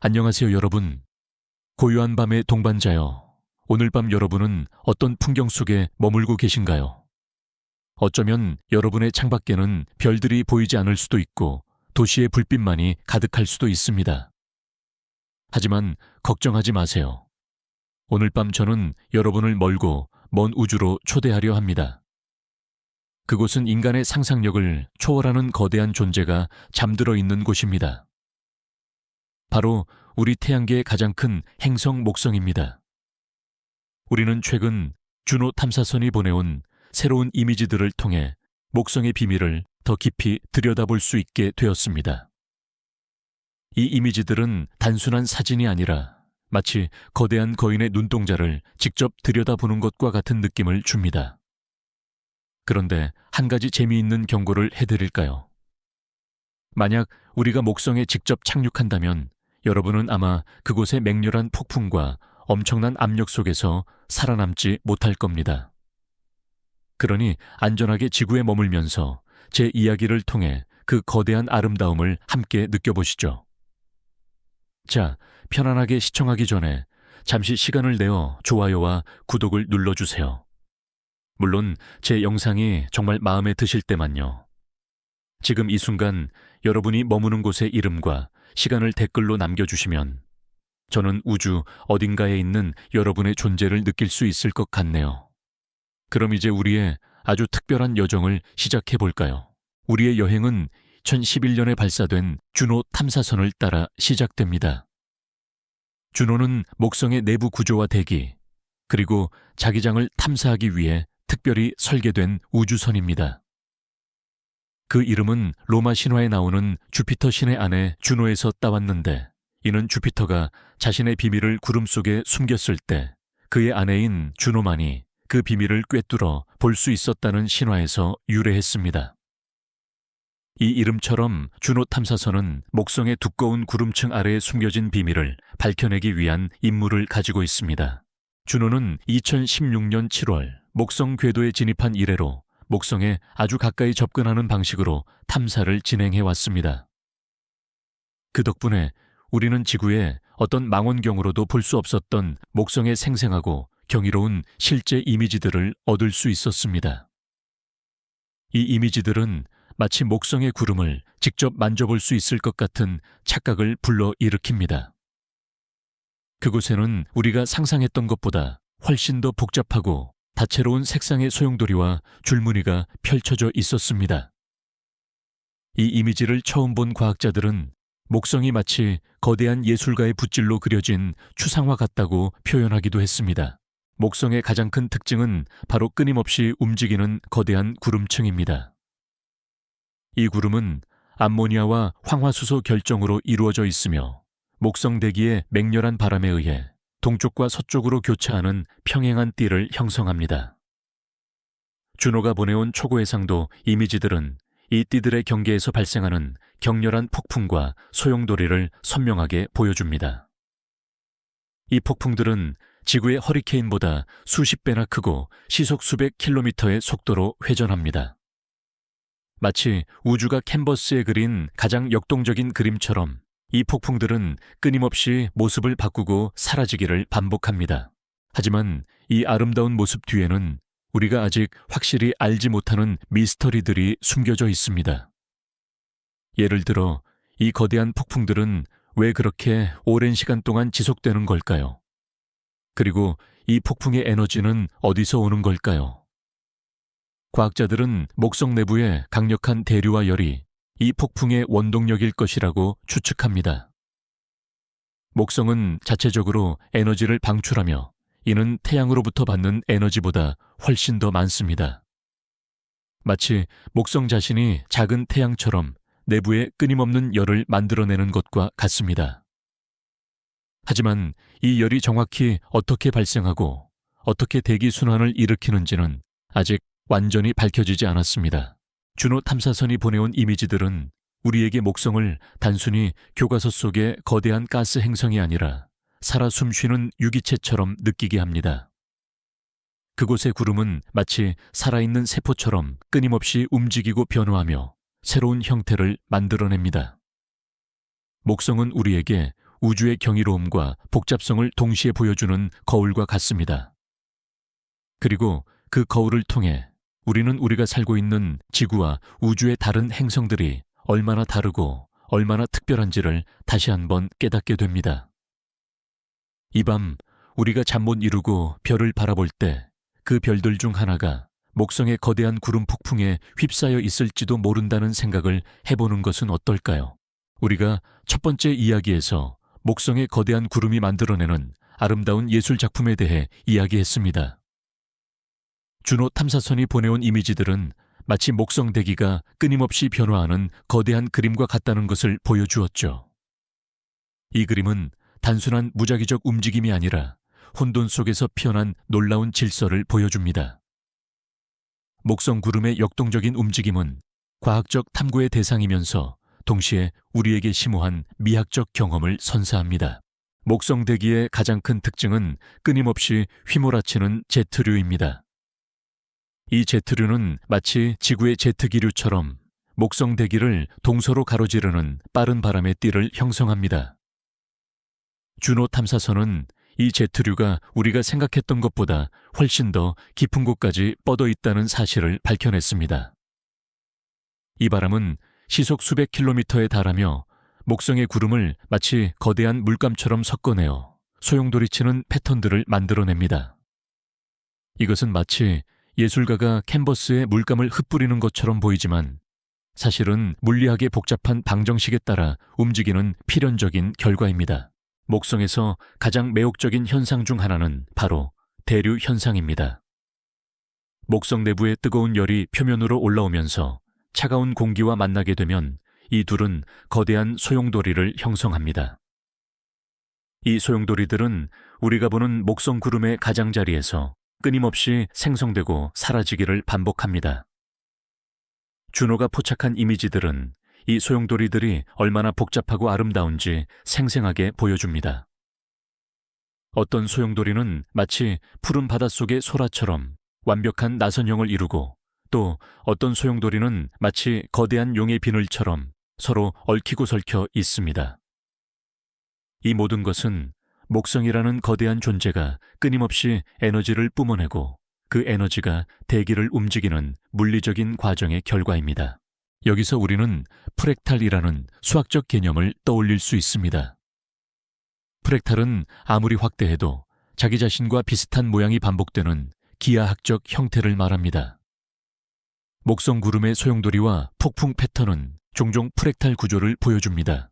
안녕하세요, 여러분. 고요한 밤의 동반자여. 오늘 밤 여러분은 어떤 풍경 속에 머물고 계신가요? 어쩌면 여러분의 창밖에는 별들이 보이지 않을 수도 있고 도시의 불빛만이 가득할 수도 있습니다. 하지만 걱정하지 마세요. 오늘 밤 저는 여러분을 멀고 먼 우주로 초대하려 합니다. 그곳은 인간의 상상력을 초월하는 거대한 존재가 잠들어 있는 곳입니다. 바로 우리 태양계의 가장 큰 행성 목성입니다. 우리는 최근 주노 탐사선이 보내온 새로운 이미지들을 통해 목성의 비밀을 더 깊이 들여다볼 수 있게 되었습니다. 이 이미지들은 단순한 사진이 아니라 마치 거대한 거인의 눈동자를 직접 들여다보는 것과 같은 느낌을 줍니다. 그런데 한 가지 재미있는 경고를 해드릴까요? 만약 우리가 목성에 직접 착륙한다면 여러분은 아마 그곳의 맹렬한 폭풍과 엄청난 압력 속에서 살아남지 못할 겁니다. 그러니 안전하게 지구에 머물면서 제 이야기를 통해 그 거대한 아름다움을 함께 느껴보시죠. 자, 편안하게 시청하기 전에 잠시 시간을 내어 좋아요와 구독을 눌러주세요. 물론 제 영상이 정말 마음에 드실 때만요. 지금 이 순간 여러분이 머무는 곳의 이름과 시간을 댓글로 남겨주시면 저는 우주 어딘가에 있는 여러분의 존재를 느낄 수 있을 것 같네요. 그럼 이제 우리의 아주 특별한 여정을 시작해 볼까요? 우리의 여행은 2011년에 발사된 주노 탐사선을 따라 시작됩니다. 주노는 목성의 내부 구조와 대기, 그리고 자기장을 탐사하기 위해 특별히 설계된 우주선입니다. 그 이름은 로마 신화에 나오는 주피터 신의 아내 주노에서 따왔는데, 이는 주피터가 자신의 비밀을 구름 속에 숨겼을 때 그의 아내인 주노만이 그 비밀을 꿰뚫어 볼 수 있었다는 신화에서 유래했습니다. 이 이름처럼 주노 탐사선은 목성의 두꺼운 구름층 아래에 숨겨진 비밀을 밝혀내기 위한 임무를 가지고 있습니다. 주노는 2016년 7월 목성 궤도에 진입한 이래로 목성에 아주 가까이 접근하는 방식으로 탐사를 진행해 왔습니다. 그 덕분에 우리는 지구에 어떤 망원경으로도 볼 수 없었던 목성의 생생하고 경이로운 실제 이미지들을 얻을 수 있었습니다. 이 이미지들은 마치 목성의 구름을 직접 만져볼 수 있을 것 같은 착각을 불러일으킵니다. 그곳에는 우리가 상상했던 것보다 훨씬 더 복잡하고 다채로운 색상의 소용돌이와 줄무늬가 펼쳐져 있었습니다. 이 이미지를 처음 본 과학자들은 목성이 마치 거대한 예술가의 붓질로 그려진 추상화 같다고 표현하기도 했습니다. 목성의 가장 큰 특징은 바로 끊임없이 움직이는 거대한 구름층입니다. 이 구름은 암모니아와 황화수소 결정으로 이루어져 있으며 목성 대기의 맹렬한 바람에 의해 동쪽과 서쪽으로 교차하는 평행한 띠를 형성합니다. 주노가 보내온 초고해상도 이미지들은 이 띠들의 경계에서 발생하는 격렬한 폭풍과 소용돌이를 선명하게 보여줍니다. 이 폭풍들은 지구의 허리케인보다 수십 배나 크고 시속 수백 킬로미터의 속도로 회전합니다. 마치 우주가 캔버스에 그린 가장 역동적인 그림처럼 이 폭풍들은 끊임없이 모습을 바꾸고 사라지기를 반복합니다. 하지만 이 아름다운 모습 뒤에는 우리가 아직 확실히 알지 못하는 미스터리들이 숨겨져 있습니다. 예를 들어 이 거대한 폭풍들은 왜 그렇게 오랜 시간 동안 지속되는 걸까요? 그리고 이 폭풍의 에너지는 어디서 오는 걸까요? 과학자들은 목성 내부의 강력한 대류와 열이 이 폭풍의 원동력일 것이라고 추측합니다. 목성은 자체적으로 에너지를 방출하며 이는 태양으로부터 받는 에너지보다 훨씬 더 많습니다. 마치 목성 자신이 작은 태양처럼 내부에 끊임없는 열을 만들어내는 것과 같습니다. 하지만 이 열이 정확히 어떻게 발생하고 어떻게 대기 순환을 일으키는지는 아직 완전히 밝혀지지 않았습니다. 주노 탐사선이 보내온 이미지들은 우리에게 목성을 단순히 교과서 속의 거대한 가스 행성이 아니라 살아 숨쉬는 유기체처럼 느끼게 합니다. 그곳의 구름은 마치 살아있는 세포처럼 끊임없이 움직이고 변화하며 새로운 형태를 만들어냅니다. 목성은 우리에게 우주의 경이로움과 복잡성을 동시에 보여주는 거울과 같습니다. 그리고 그 거울을 통해 우리는 우리가 살고 있는 지구와 우주의 다른 행성들이 얼마나 다르고 얼마나 특별한지를 다시 한번 깨닫게 됩니다. 이 밤 우리가 잠 못 이루고 별을 바라볼 때 그 별들 중 하나가 목성의 거대한 구름 폭풍에 휩싸여 있을지도 모른다는 생각을 해보는 것은 어떨까요? 우리가 첫 번째 이야기에서 목성의 거대한 구름이 만들어내는 아름다운 예술 작품에 대해 이야기했습니다. 주노 탐사선이 보내온 이미지들은 마치 목성 대기가 끊임없이 변화하는 거대한 그림과 같다는 것을 보여주었죠. 이 그림은 단순한 무작위적 움직임이 아니라 혼돈 속에서 피어난 놀라운 질서를 보여줍니다. 목성 구름의 역동적인 움직임은 과학적 탐구의 대상이면서 동시에 우리에게 심오한 미학적 경험을 선사합니다. 목성 대기의 가장 큰 특징은 끊임없이 휘몰아치는 제트류입니다. 이 제트류는 마치 지구의 제트기류처럼 목성 대기를 동서로 가로지르는 빠른 바람의 띠를 형성합니다. 주노 탐사선은 이 제트류가 우리가 생각했던 것보다 훨씬 더 깊은 곳까지 뻗어 있다는 사실을 밝혀냈습니다. 이 바람은 시속 수백 킬로미터에 달하며 목성의 구름을 마치 거대한 물감처럼 섞어내어 소용돌이치는 패턴들을 만들어냅니다. 이것은 마치 예술가가 캔버스에 물감을 흩뿌리는 것처럼 보이지만 사실은 물리학의 복잡한 방정식에 따라 움직이는 필연적인 결과입니다. 목성에서 가장 매혹적인 현상 중 하나는 바로 대류 현상입니다. 목성 내부의 뜨거운 열이 표면으로 올라오면서 차가운 공기와 만나게 되면 이 둘은 거대한 소용돌이를 형성합니다. 이 소용돌이들은 우리가 보는 목성 구름의 가장자리에서 끊임없이 생성되고 사라지기를 반복합니다. 주노가 포착한 이미지들은 이 소용돌이들이 얼마나 복잡하고 아름다운지 생생하게 보여줍니다. 어떤 소용돌이는 마치 푸른 바닷속의 소라처럼 완벽한 나선형을 이루고 또 어떤 소용돌이는 마치 거대한 용의 비늘처럼 서로 얽히고 설켜 있습니다. 이 모든 것은 목성이라는 거대한 존재가 끊임없이 에너지를 뿜어내고 그 에너지가 대기를 움직이는 물리적인 과정의 결과입니다. 여기서 우리는 프랙탈이라는 수학적 개념을 떠올릴 수 있습니다. 프랙탈은 아무리 확대해도 자기 자신과 비슷한 모양이 반복되는 기하학적 형태를 말합니다. 목성 구름의 소용돌이와 폭풍 패턴은 종종 프랙탈 구조를 보여줍니다.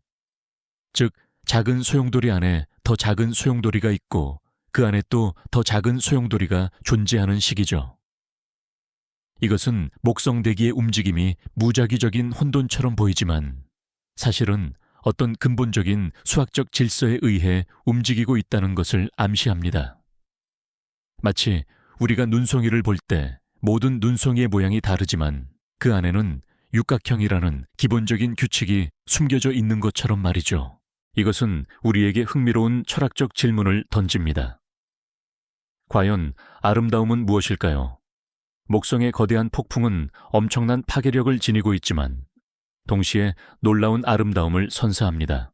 즉, 작은 소용돌이 안에 더 작은 소용돌이가 있고 그 안에 또 더 작은 소용돌이가 존재하는 식이죠. 이것은 목성 대기의 움직임이 무작위적인 혼돈처럼 보이지만 사실은 어떤 근본적인 수학적 질서에 의해 움직이고 있다는 것을 암시합니다. 마치 우리가 눈송이를 볼 때 모든 눈송이의 모양이 다르지만 그 안에는 육각형이라는 기본적인 규칙이 숨겨져 있는 것처럼 말이죠. 이것은 우리에게 흥미로운 철학적 질문을 던집니다. 과연 아름다움은 무엇일까요? 목성의 거대한 폭풍은 엄청난 파괴력을 지니고 있지만 동시에 놀라운 아름다움을 선사합니다.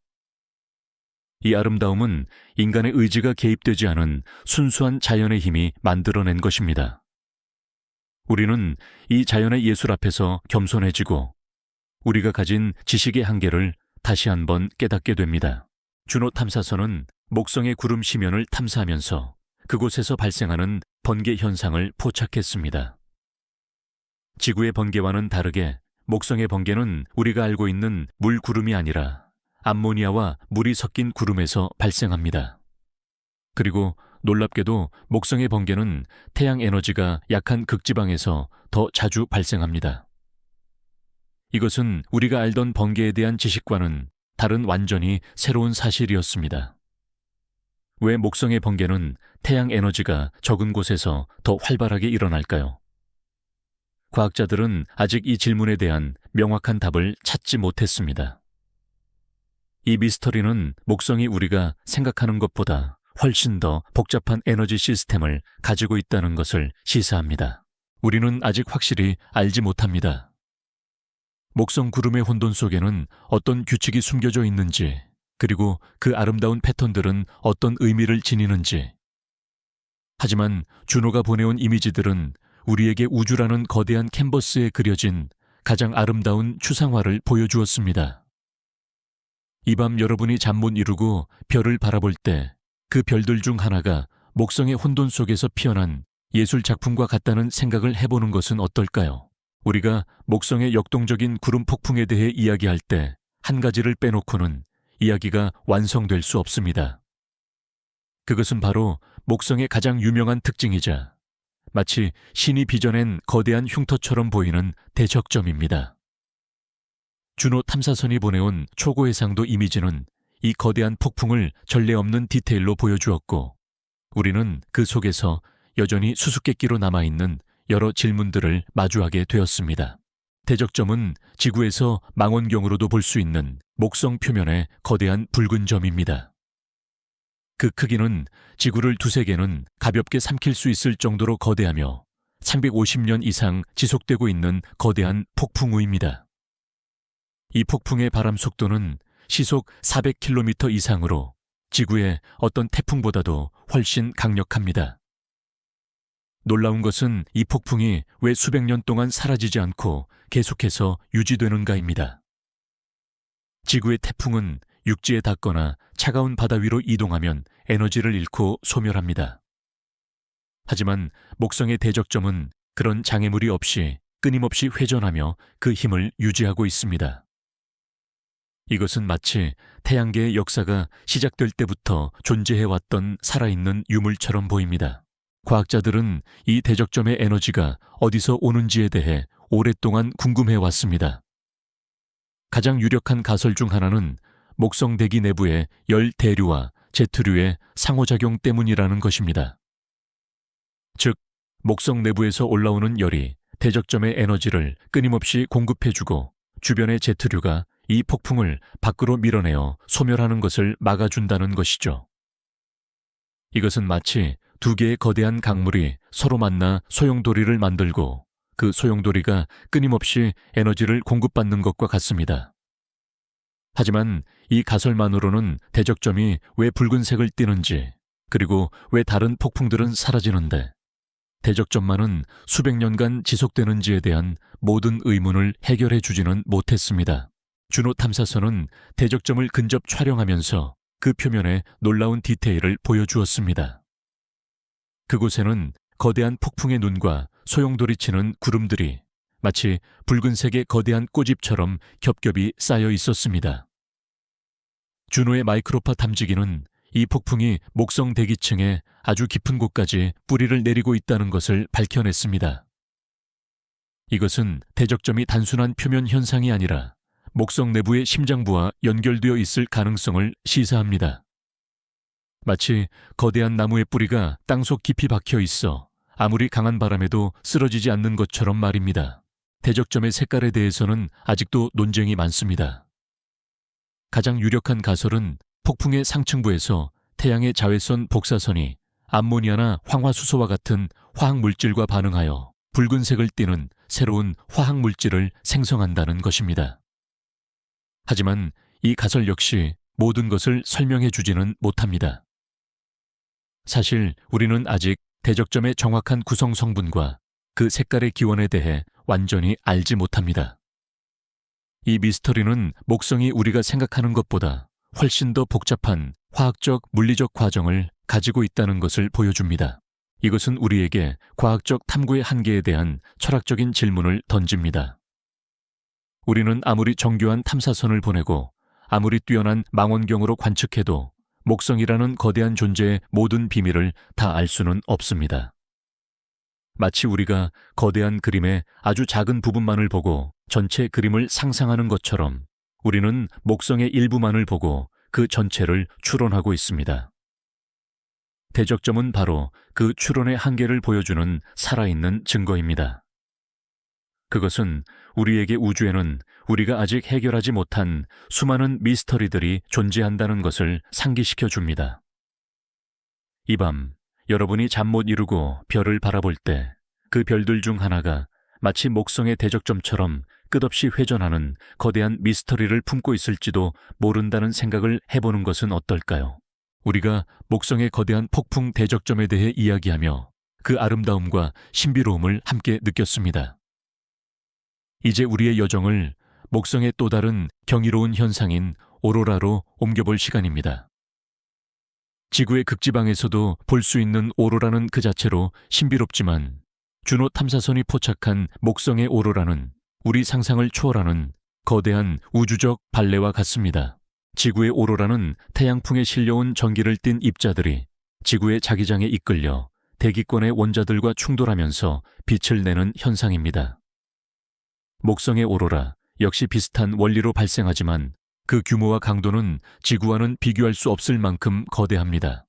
이 아름다움은 인간의 의지가 개입되지 않은 순수한 자연의 힘이 만들어낸 것입니다. 우리는 이 자연의 예술 앞에서 겸손해지고 우리가 가진 지식의 한계를 다시 한번 깨닫게 됩니다. 주노 탐사선은 목성의 구름 심연을 탐사하면서 그곳에서 발생하는 번개 현상을 포착했습니다. 지구의 번개와는 다르게 목성의 번개는 우리가 알고 있는 물구름이 아니라 암모니아와 물이 섞인 구름에서 발생합니다. 그리고 놀랍게도 목성의 번개는 태양 에너지가 약한 극지방에서 더 자주 발생합니다. 이것은 우리가 알던 번개에 대한 지식과는 다른 완전히 새로운 사실이었습니다. 왜 목성의 번개는 태양 에너지가 적은 곳에서 더 활발하게 일어날까요? 과학자들은 아직 이 질문에 대한 명확한 답을 찾지 못했습니다. 이 미스터리는 목성이 우리가 생각하는 것보다 훨씬 더 복잡한 에너지 시스템을 가지고 있다는 것을 시사합니다. 우리는 아직 확실히 알지 못합니다. 목성 구름의 혼돈 속에는 어떤 규칙이 숨겨져 있는지, 그리고 그 아름다운 패턴들은 어떤 의미를 지니는지. 하지만 주노가 보내온 이미지들은 우리에게 우주라는 거대한 캔버스에 그려진 가장 아름다운 추상화를 보여주었습니다. 이 밤 여러분이 잠 못 이루고 별을 바라볼 때 그 별들 중 하나가 목성의 혼돈 속에서 피어난 예술 작품과 같다는 생각을 해보는 것은 어떨까요? 우리가 목성의 역동적인 구름 폭풍에 대해 이야기할 때 한 가지를 빼놓고는 이야기가 완성될 수 없습니다. 그것은 바로 목성의 가장 유명한 특징이자 마치 신이 빚어낸 거대한 흉터처럼 보이는 대적점입니다. 주노 탐사선이 보내온 초고해상도 이미지는 이 거대한 폭풍을 전례 없는 디테일로 보여주었고, 우리는 그 속에서 여전히 수수께끼로 남아있는 여러 질문들을 마주하게 되었습니다. 대적점은 지구에서 망원경으로도 볼 수 있는 목성 표면의 거대한 붉은 점입니다. 그 크기는 지구를 두세 개는 가볍게 삼킬 수 있을 정도로 거대하며 350년 이상 지속되고 있는 거대한 폭풍우입니다. 이 폭풍의 바람 속도는 시속 400km 이상으로 지구의 어떤 태풍보다도 훨씬 강력합니다. 놀라운 것은 이 폭풍이 왜 수백 년 동안 사라지지 않고 계속해서 유지되는가입니다. 지구의 태풍은 육지에 닿거나 차가운 바다 위로 이동하면 에너지를 잃고 소멸합니다. 하지만 목성의 대적점은 그런 장애물이 없이 끊임없이 회전하며 그 힘을 유지하고 있습니다. 이것은 마치 태양계의 역사가 시작될 때부터 존재해왔던 살아있는 유물처럼 보입니다. 과학자들은 이 대적점의 에너지가 어디서 오는지에 대해 오랫동안 궁금해왔습니다. 가장 유력한 가설 중 하나는 목성 대기 내부의 열 대류와 제트류의 상호작용 때문이라는 것입니다. 즉, 목성 내부에서 올라오는 열이 대적점의 에너지를 끊임없이 공급해주고 주변의 제트류가 이 폭풍을 밖으로 밀어내어 소멸하는 것을 막아준다는 것이죠. 이것은 마치 두 개의 거대한 강물이 서로 만나 소용돌이를 만들고 그 소용돌이가 끊임없이 에너지를 공급받는 것과 같습니다. 하지만 이 가설만으로는 대적점이 왜 붉은색을 띠는지, 그리고 왜 다른 폭풍들은 사라지는데 대적점만은 수백 년간 지속되는지에 대한 모든 의문을 해결해 주지는 못했습니다. 주노 탐사선은 대적점을 근접 촬영하면서 그 표면에 놀라운 디테일을 보여주었습니다. 그곳에는 거대한 폭풍의 눈과 소용돌이치는 구름들이 마치 붉은색의 거대한 꼬집처럼 겹겹이 쌓여 있었습니다. 주노의 마이크로파 탐지기는 이 폭풍이 목성 대기층의 아주 깊은 곳까지 뿌리를 내리고 있다는 것을 밝혀냈습니다. 이것은 대적점이 단순한 표면 현상이 아니라 목성 내부의 심장부와 연결되어 있을 가능성을 시사합니다. 마치 거대한 나무의 뿌리가 땅속 깊이 박혀 있어 아무리 강한 바람에도 쓰러지지 않는 것처럼 말입니다. 대적점의 색깔에 대해서는 아직도 논쟁이 많습니다. 가장 유력한 가설은 폭풍의 상층부에서 태양의 자외선 복사선이 암모니아나 황화수소와 같은 화학물질과 반응하여 붉은색을 띠는 새로운 화학물질을 생성한다는 것입니다. 하지만 이 가설 역시 모든 것을 설명해 주지는 못합니다. 사실 우리는 아직 대적점의 정확한 구성 성분과 그 색깔의 기원에 대해 완전히 알지 못합니다. 이 미스터리는 목성이 우리가 생각하는 것보다 훨씬 더 복잡한 화학적, 물리적 과정을 가지고 있다는 것을 보여줍니다. 이것은 우리에게 과학적 탐구의 한계에 대한 철학적인 질문을 던집니다. 우리는 아무리 정교한 탐사선을 보내고 아무리 뛰어난 망원경으로 관측해도 목성이라는 거대한 존재의 모든 비밀을 다 알 수는 없습니다. 마치 우리가 거대한 그림의 아주 작은 부분만을 보고 전체 그림을 상상하는 것처럼 우리는 목성의 일부만을 보고 그 전체를 추론하고 있습니다. 대적점은 바로 그 추론의 한계를 보여주는 살아있는 증거입니다. 그것은 우리에게 우주에는 우리가 아직 해결하지 못한 수많은 미스터리들이 존재한다는 것을 상기시켜 줍니다. 이 밤 여러분이 잠 못 이루고 별을 바라볼 때 그 별들 중 하나가 마치 목성의 대적점처럼 끝없이 회전하는 거대한 미스터리를 품고 있을지도 모른다는 생각을 해보는 것은 어떨까요? 우리가 목성의 거대한 폭풍 대적점에 대해 이야기하며 그 아름다움과 신비로움을 함께 느꼈습니다. 이제 우리의 여정을 목성의 또 다른 경이로운 현상인 오로라로 옮겨볼 시간입니다. 지구의 극지방에서도 볼 수 있는 오로라는 그 자체로 신비롭지만 주노 탐사선이 포착한 목성의 오로라는 우리 상상을 초월하는 거대한 우주적 발레와 같습니다. 지구의 오로라는 태양풍에 실려온 전기를 띤 입자들이 지구의 자기장에 이끌려 대기권의 원자들과 충돌하면서 빛을 내는 현상입니다. 목성의 오로라 역시 비슷한 원리로 발생하지만 그 규모와 강도는 지구와는 비교할 수 없을 만큼 거대합니다.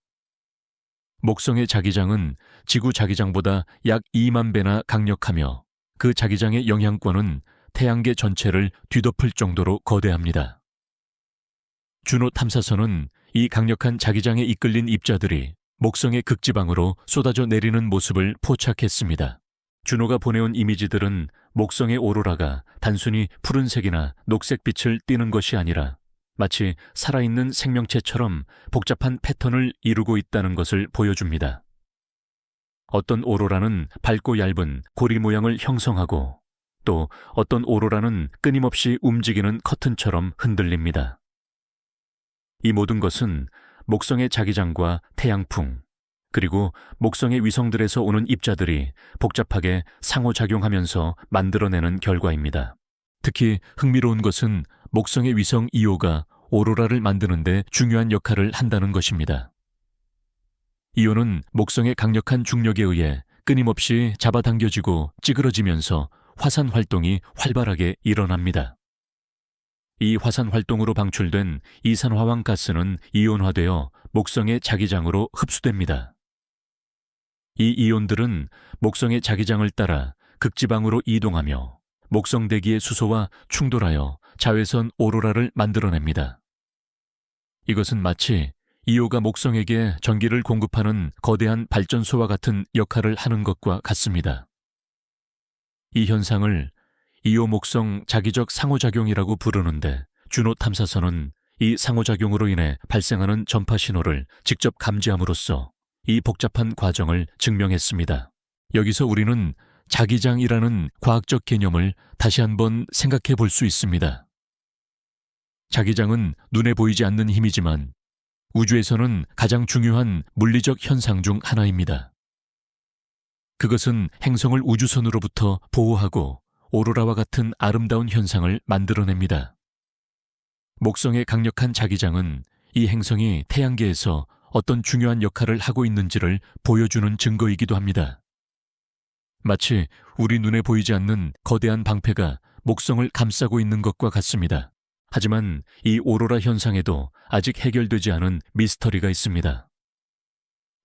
목성의 자기장은 지구 자기장보다 약 2만 배나 강력하며 그 자기장의 영향권은 태양계 전체를 뒤덮을 정도로 거대합니다. 주노 탐사선은 이 강력한 자기장에 이끌린 입자들이 목성의 극지방으로 쏟아져 내리는 모습을 포착했습니다. 주노가 보내온 이미지들은 목성의 오로라가 단순히 푸른색이나 녹색빛을 띠는 것이 아니라 마치 살아있는 생명체처럼 복잡한 패턴을 이루고 있다는 것을 보여줍니다. 어떤 오로라는 밝고 얇은 고리 모양을 형성하고 또 어떤 오로라는 끊임없이 움직이는 커튼처럼 흔들립니다. 이 모든 것은 목성의 자기장과 태양풍, 그리고 목성의 위성들에서 오는 입자들이 복잡하게 상호작용하면서 만들어내는 결과입니다. 특히 흥미로운 것은 목성의 위성 이오가 오로라를 만드는 데 중요한 역할을 한다는 것입니다. 이오는 목성의 강력한 중력에 의해 끊임없이 잡아당겨지고 찌그러지면서 화산 활동이 활발하게 일어납니다. 이 화산 활동으로 방출된 이산화황 가스는 이온화되어 목성의 자기장으로 흡수됩니다. 이 이온들은 목성의 자기장을 따라 극지방으로 이동하며 목성 대기의 수소와 충돌하여 자외선 오로라를 만들어냅니다. 이것은 마치 이오가 목성에게 전기를 공급하는 거대한 발전소와 같은 역할을 하는 것과 같습니다. 이 현상을 이오 목성 자기적 상호작용이라고 부르는데 주노 탐사선은 이 상호작용으로 인해 발생하는 전파 신호를 직접 감지함으로써 이 복잡한 과정을 증명했습니다. 여기서 우리는 자기장이라는 과학적 개념을 다시 한번 생각해 볼 수 있습니다. 자기장은 눈에 보이지 않는 힘이지만 우주에서는 가장 중요한 물리적 현상 중 하나입니다. 그것은 행성을 우주선으로부터 보호하고 오로라와 같은 아름다운 현상을 만들어냅니다. 목성의 강력한 자기장은 이 행성이 태양계에서 어떤 중요한 역할을 하고 있는지를 보여주는 증거이기도 합니다. 마치 우리 눈에 보이지 않는 거대한 방패가 목성을 감싸고 있는 것과 같습니다. 하지만 이 오로라 현상에도 아직 해결되지 않은 미스터리가 있습니다.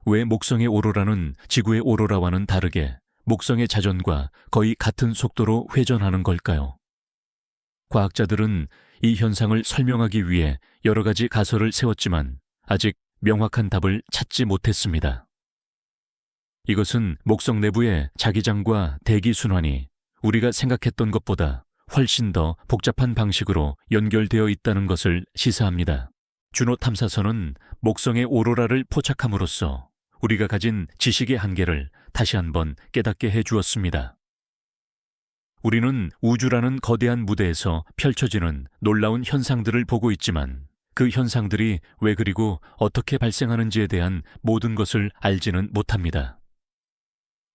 왜 목성의 오로라는 지구의 오로라와는 다르게 목성의 자전과 거의 같은 속도로 회전하는 걸까요? 과학자들은 이 현상을 설명하기 위해 여러 가지 가설을 세웠지만 아직 명확한 답을 찾지 못했습니다. 이것은 목성 내부의 자기장과 대기 순환이 우리가 생각했던 것보다 훨씬 더 복잡한 방식으로 연결되어 있다는 것을 시사합니다. 주노 탐사선은 목성의 오로라를 포착함으로써 우리가 가진 지식의 한계를 다시 한번 깨닫게 해주었습니다. 우리는 우주라는 거대한 무대에서 펼쳐지는 놀라운 현상들을 보고 있지만 그 현상들이 왜 그리고 어떻게 발생하는지에 대한 모든 것을 알지는 못합니다.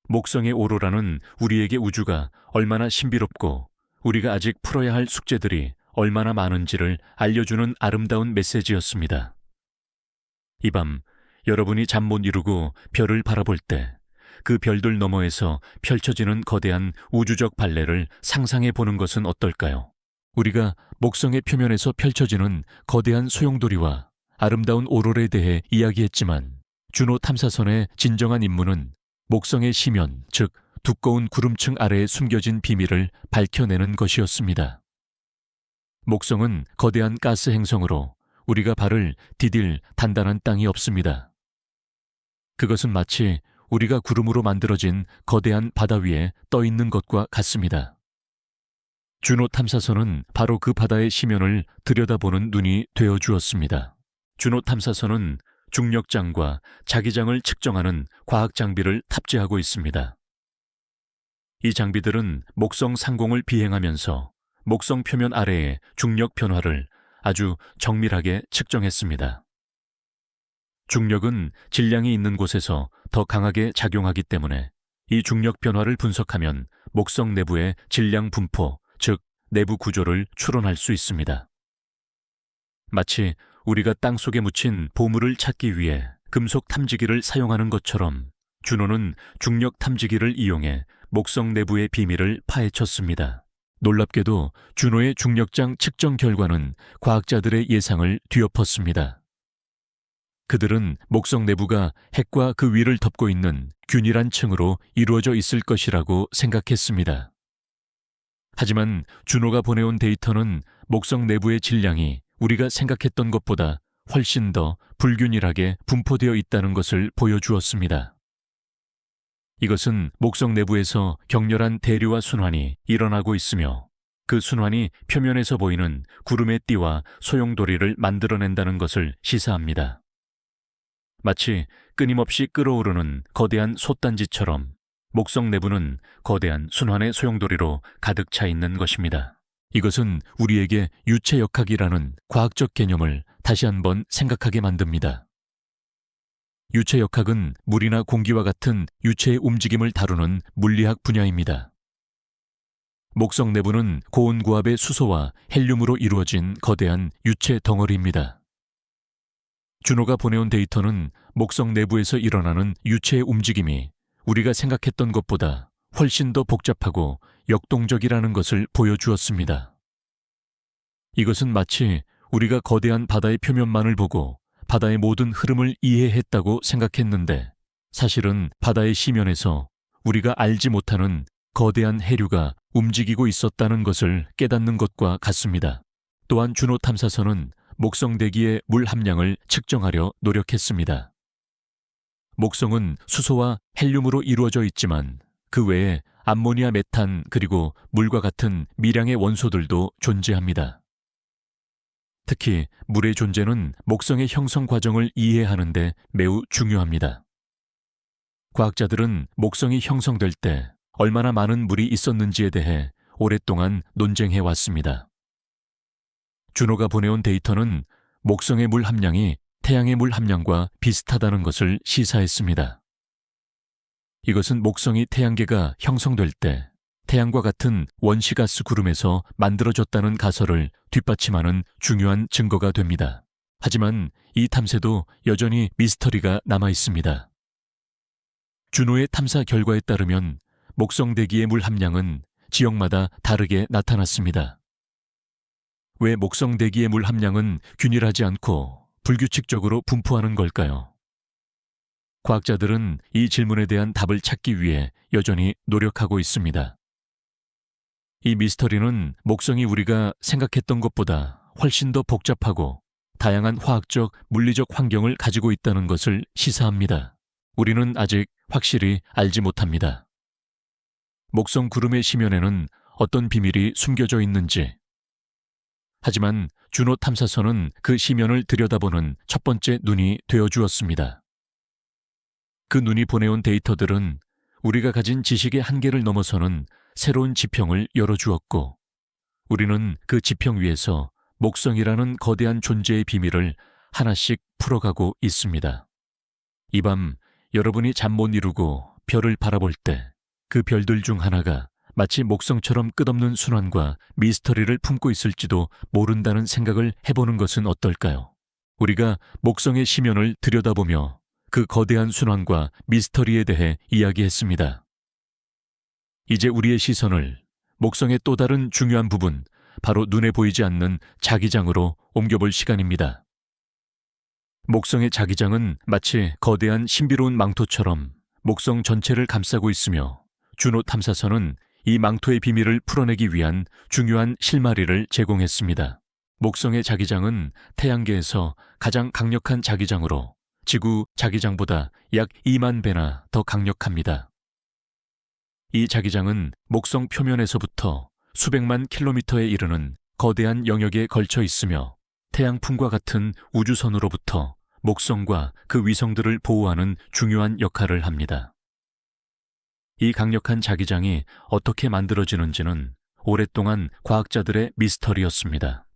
목성의 오로라는 우리에게 우주가 얼마나 신비롭고 우리가 아직 풀어야 할 숙제들이 얼마나 많은지를 알려주는 아름다운 메시지였습니다. 이 밤 여러분이 잠 못 이루고 별을 바라볼 때 그 별들 너머에서 펼쳐지는 거대한 우주적 발레를 상상해 보는 것은 어떨까요? 우리가 목성의 표면에서 펼쳐지는 거대한 소용돌이와 아름다운 오로라에 대해 이야기했지만 주노 탐사선의 진정한 임무는 목성의 심연, 즉 두꺼운 구름층 아래에 숨겨진 비밀을 밝혀내는 것이었습니다. 목성은 거대한 가스 행성으로 우리가 발을 디딜 단단한 땅이 없습니다. 그것은 마치 우리가 구름으로 만들어진 거대한 바다 위에 떠 있는 것과 같습니다. 주노 탐사선은 바로 그 바다의 심연을 들여다보는 눈이 되어 주었습니다. 주노 탐사선은 중력장과 자기장을 측정하는 과학 장비를 탑재하고 있습니다. 이 장비들은 목성 상공을 비행하면서 목성 표면 아래의 중력 변화를 아주 정밀하게 측정했습니다. 중력은 질량이 있는 곳에서 더 강하게 작용하기 때문에 이 중력 변화를 분석하면 목성 내부의 질량 분포, 즉 내부 구조를 추론할 수 있습니다. 마치 우리가 땅속에 묻힌 보물을 찾기 위해 금속 탐지기를 사용하는 것처럼 주노는 중력 탐지기를 이용해 목성 내부의 비밀을 파헤쳤습니다. 놀랍게도 주노의 중력장 측정 결과는 과학자들의 예상을 뒤엎었습니다. 그들은 목성 내부가 핵과 그 위를 덮고 있는 균일한 층으로 이루어져 있을 것이라고 생각했습니다. 하지만 주노가 보내온 데이터는 목성 내부의 질량이 우리가 생각했던 것보다 훨씬 더 불균일하게 분포되어 있다는 것을 보여주었습니다. 이것은 목성 내부에서 격렬한 대류와 순환이 일어나고 있으며 그 순환이 표면에서 보이는 구름의 띠와 소용돌이를 만들어낸다는 것을 시사합니다. 마치 끊임없이 끓어오르는 거대한 솥단지처럼 목성 내부는 거대한 순환의 소용돌이로 가득 차 있는 것입니다. 이것은 우리에게 유체역학이라는 과학적 개념을 다시 한번 생각하게 만듭니다. 유체역학은 물이나 공기와 같은 유체의 움직임을 다루는 물리학 분야입니다. 목성 내부는 고온고압의 수소와 헬륨으로 이루어진 거대한 유체 덩어리입니다. 주노가 보내온 데이터는 목성 내부에서 일어나는 유체의 움직임이 우리가 생각했던 것보다 훨씬 더 복잡하고 역동적이라는 것을 보여주었습니다. 이것은 마치 우리가 거대한 바다의 표면만을 보고 바다의 모든 흐름을 이해했다고 생각했는데 사실은 바다의 심연에서 우리가 알지 못하는 거대한 해류가 움직이고 있었다는 것을 깨닫는 것과 같습니다. 또한 주노 탐사선은 목성 대기의 물 함량을 측정하려 노력했습니다. 목성은 수소와 헬륨으로 이루어져 있지만 그 외에 암모니아, 메탄 그리고 물과 같은 미량의 원소들도 존재합니다. 특히 물의 존재는 목성의 형성 과정을 이해하는 데 매우 중요합니다. 과학자들은 목성이 형성될 때 얼마나 많은 물이 있었는지에 대해 오랫동안 논쟁해 왔습니다. 주노가 보내온 데이터는 목성의 물 함량이 태양의 물 함량과 비슷하다는 것을 시사했습니다. 이것은 목성이 태양계가 형성될 때 태양과 같은 원시가스 구름에서 만들어졌다는 가설을 뒷받침하는 중요한 증거가 됩니다. 하지만 이 탐사도 여전히 미스터리가 남아 있습니다. 주노의 탐사 결과에 따르면 목성 대기의 물 함량은 지역마다 다르게 나타났습니다. 왜 목성 대기의 물 함량은 균일하지 않고 불규칙적으로 분포하는 걸까요? 과학자들은 이 질문에 대한 답을 찾기 위해 여전히 노력하고 있습니다. 이 미스터리는 목성이 우리가 생각했던 것보다 훨씬 더 복잡하고 다양한 화학적, 물리적 환경을 가지고 있다는 것을 시사합니다. 우리는 아직 확실히 알지 못합니다. 목성 구름의 심연에는 어떤 비밀이 숨겨져 있는지. 하지만 주노 탐사선은 그 심연을 들여다보는 첫 번째 눈이 되어주었습니다. 그 눈이 보내온 데이터들은 우리가 가진 지식의 한계를 넘어서는 새로운 지평을 열어주었고 우리는 그 지평 위에서 목성이라는 거대한 존재의 비밀을 하나씩 풀어가고 있습니다. 이 밤 여러분이 잠 못 이루고 별을 바라볼 때 그 별들 중 하나가 마치 목성처럼 끝없는 순환과 미스터리를 품고 있을지도 모른다는 생각을 해보는 것은 어떨까요? 우리가 목성의 심연을 들여다보며 그 거대한 순환과 미스터리에 대해 이야기했습니다. 이제 우리의 시선을 목성의 또 다른 중요한 부분, 바로 눈에 보이지 않는 자기장으로 옮겨볼 시간입니다. 목성의 자기장은 마치 거대한 신비로운 망토처럼 목성 전체를 감싸고 있으며 주노 탐사선은 이 망토의 비밀을 풀어내기 위한 중요한 실마리를 제공했습니다. 목성의 자기장은 태양계에서 가장 강력한 자기장으로 지구 자기장보다 약 2만 배나 더 강력합니다. 이 자기장은 목성 표면에서부터 수백만 킬로미터에 이르는 거대한 영역에 걸쳐 있으며 태양풍과 같은 우주선으로부터 목성과 그 위성들을 보호하는 중요한 역할을 합니다. 이 강력한 자기장이 어떻게 만들어지는지는 오랫동안 과학자들의 미스터리였습니다.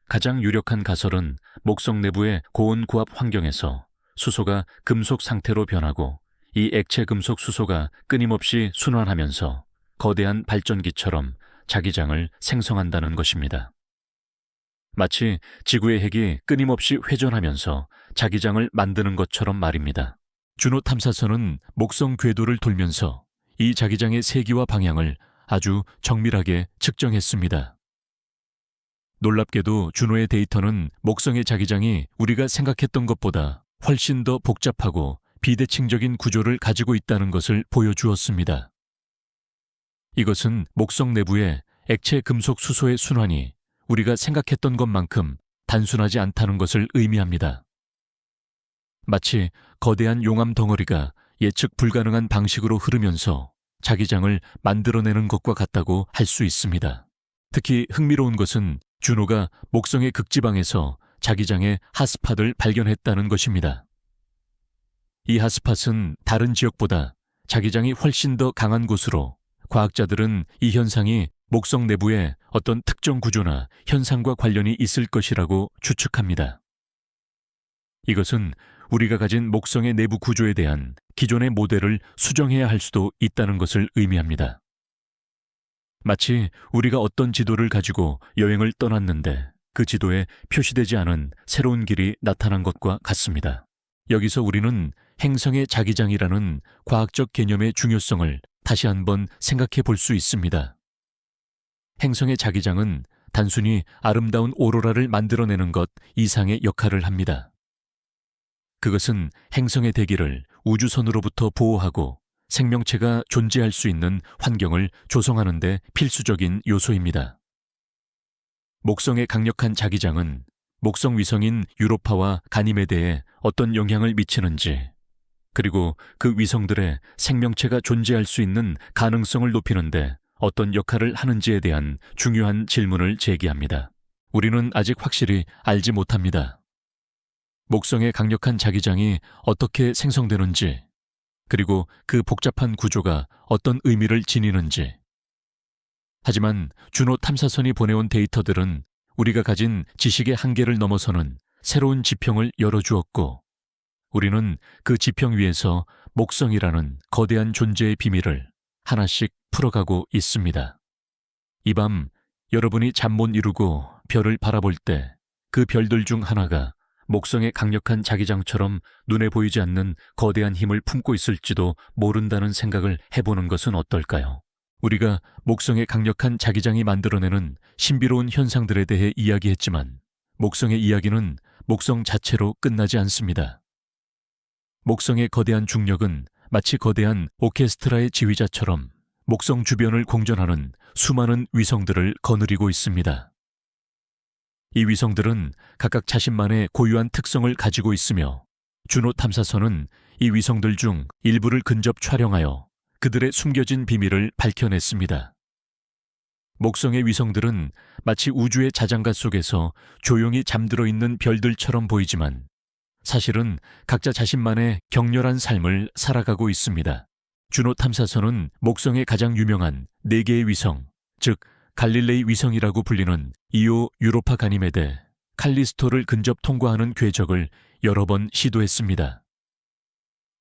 가장 유력한 가설은 목성 내부의 고온고압 환경에서 수소가 금속 상태로 변하고 이 액체 금속 수소가 끊임없이 순환하면서 거대한 발전기처럼 자기장을 생성한다는 것입니다. 마치 지구의 핵이 끊임없이 회전하면서 자기장을 만드는 것처럼 말입니다. 주노 탐사선은 목성 궤도를 돌면서 이 자기장의 세기와 방향을 아주 정밀하게 측정했습니다. 놀랍게도 주노의 데이터는 목성의 자기장이 우리가 생각했던 것보다 훨씬 더 복잡하고 비대칭적인 구조를 가지고 있다는 것을 보여주었습니다. 이것은 목성 내부의 액체 금속 수소의 순환이 우리가 생각했던 것만큼 단순하지 않다는 것을 의미합니다. 마치 거대한 용암 덩어리가 예측 불가능한 방식으로 흐르면서 자기장을 만들어내는 것과 같다고 할 수 있습니다. 특히 흥미로운 것은 주노가 목성의 극지방에서 자기장의 핫스팟을 발견했다는 것입니다. 이 핫스팟은 다른 지역보다 자기장이 훨씬 더 강한 곳으로 과학자들은 이 현상이 목성 내부의 어떤 특정 구조나 현상과 관련이 있을 것이라고 추측합니다. 이것은 우리가 가진 목성의 내부 구조에 대한 기존의 모델을 수정해야 할 수도 있다는 것을 의미합니다. 마치 우리가 어떤 지도를 가지고 여행을 떠났는데 그 지도에 표시되지 않은 새로운 길이 나타난 것과 같습니다. 여기서 우리는 행성의 자기장이라는 과학적 개념의 중요성을 다시 한번 생각해 볼 수 있습니다. 행성의 자기장은 단순히 아름다운 오로라를 만들어내는 것 이상의 역할을 합니다. 그것은 행성의 대기를 우주선으로부터 보호하고 생명체가 존재할 수 있는 환경을 조성하는 데 필수적인 요소입니다. 목성의 강력한 자기장은 목성 위성인 유로파와 가니메데에 어떤 영향을 미치는지, 그리고 그 위성들의 생명체가 존재할 수 있는 가능성을 높이는데 어떤 역할을 하는지에 대한 중요한 질문을 제기합니다. 우리는 아직 확실히 알지 못합니다. 목성의 강력한 자기장이 어떻게 생성되는지, 그리고 그 복잡한 구조가 어떤 의미를 지니는지. 하지만 주노 탐사선이 보내온 데이터들은 우리가 가진 지식의 한계를 넘어서는 새로운 지평을 열어주었고, 우리는 그 지평 위에서 목성이라는 거대한 존재의 비밀을 하나씩 풀어가고 있습니다. 이 밤 여러분이 잠 못 이루고 별을 바라볼 때 그 별들 중 하나가 목성의 강력한 자기장처럼 눈에 보이지 않는 거대한 힘을 품고 있을지도 모른다는 생각을 해보는 것은 어떨까요? 우리가 목성의 강력한 자기장이 만들어내는 신비로운 현상들에 대해 이야기했지만 목성의 이야기는 목성 자체로 끝나지 않습니다. 목성의 거대한 중력은 마치 거대한 오케스트라의 지휘자처럼 목성 주변을 공전하는 수많은 위성들을 거느리고 있습니다. 이 위성들은 각각 자신만의 고유한 특성을 가지고 있으며 주노 탐사선은 이 위성들 중 일부를 근접 촬영하여 그들의 숨겨진 비밀을 밝혀냈습니다. 목성의 위성들은 마치 우주의 자장가 속에서 조용히 잠들어 있는 별들처럼 보이지만 사실은 각자 자신만의 격렬한 삶을 살아가고 있습니다. 주노 탐사선은 목성의 가장 유명한 4개의 위성, 즉 갈릴레이 위성이라고 불리는 이오, 유로파, 가니메데, 칼리스토를 근접 통과하는 궤적을 여러 번 시도했습니다.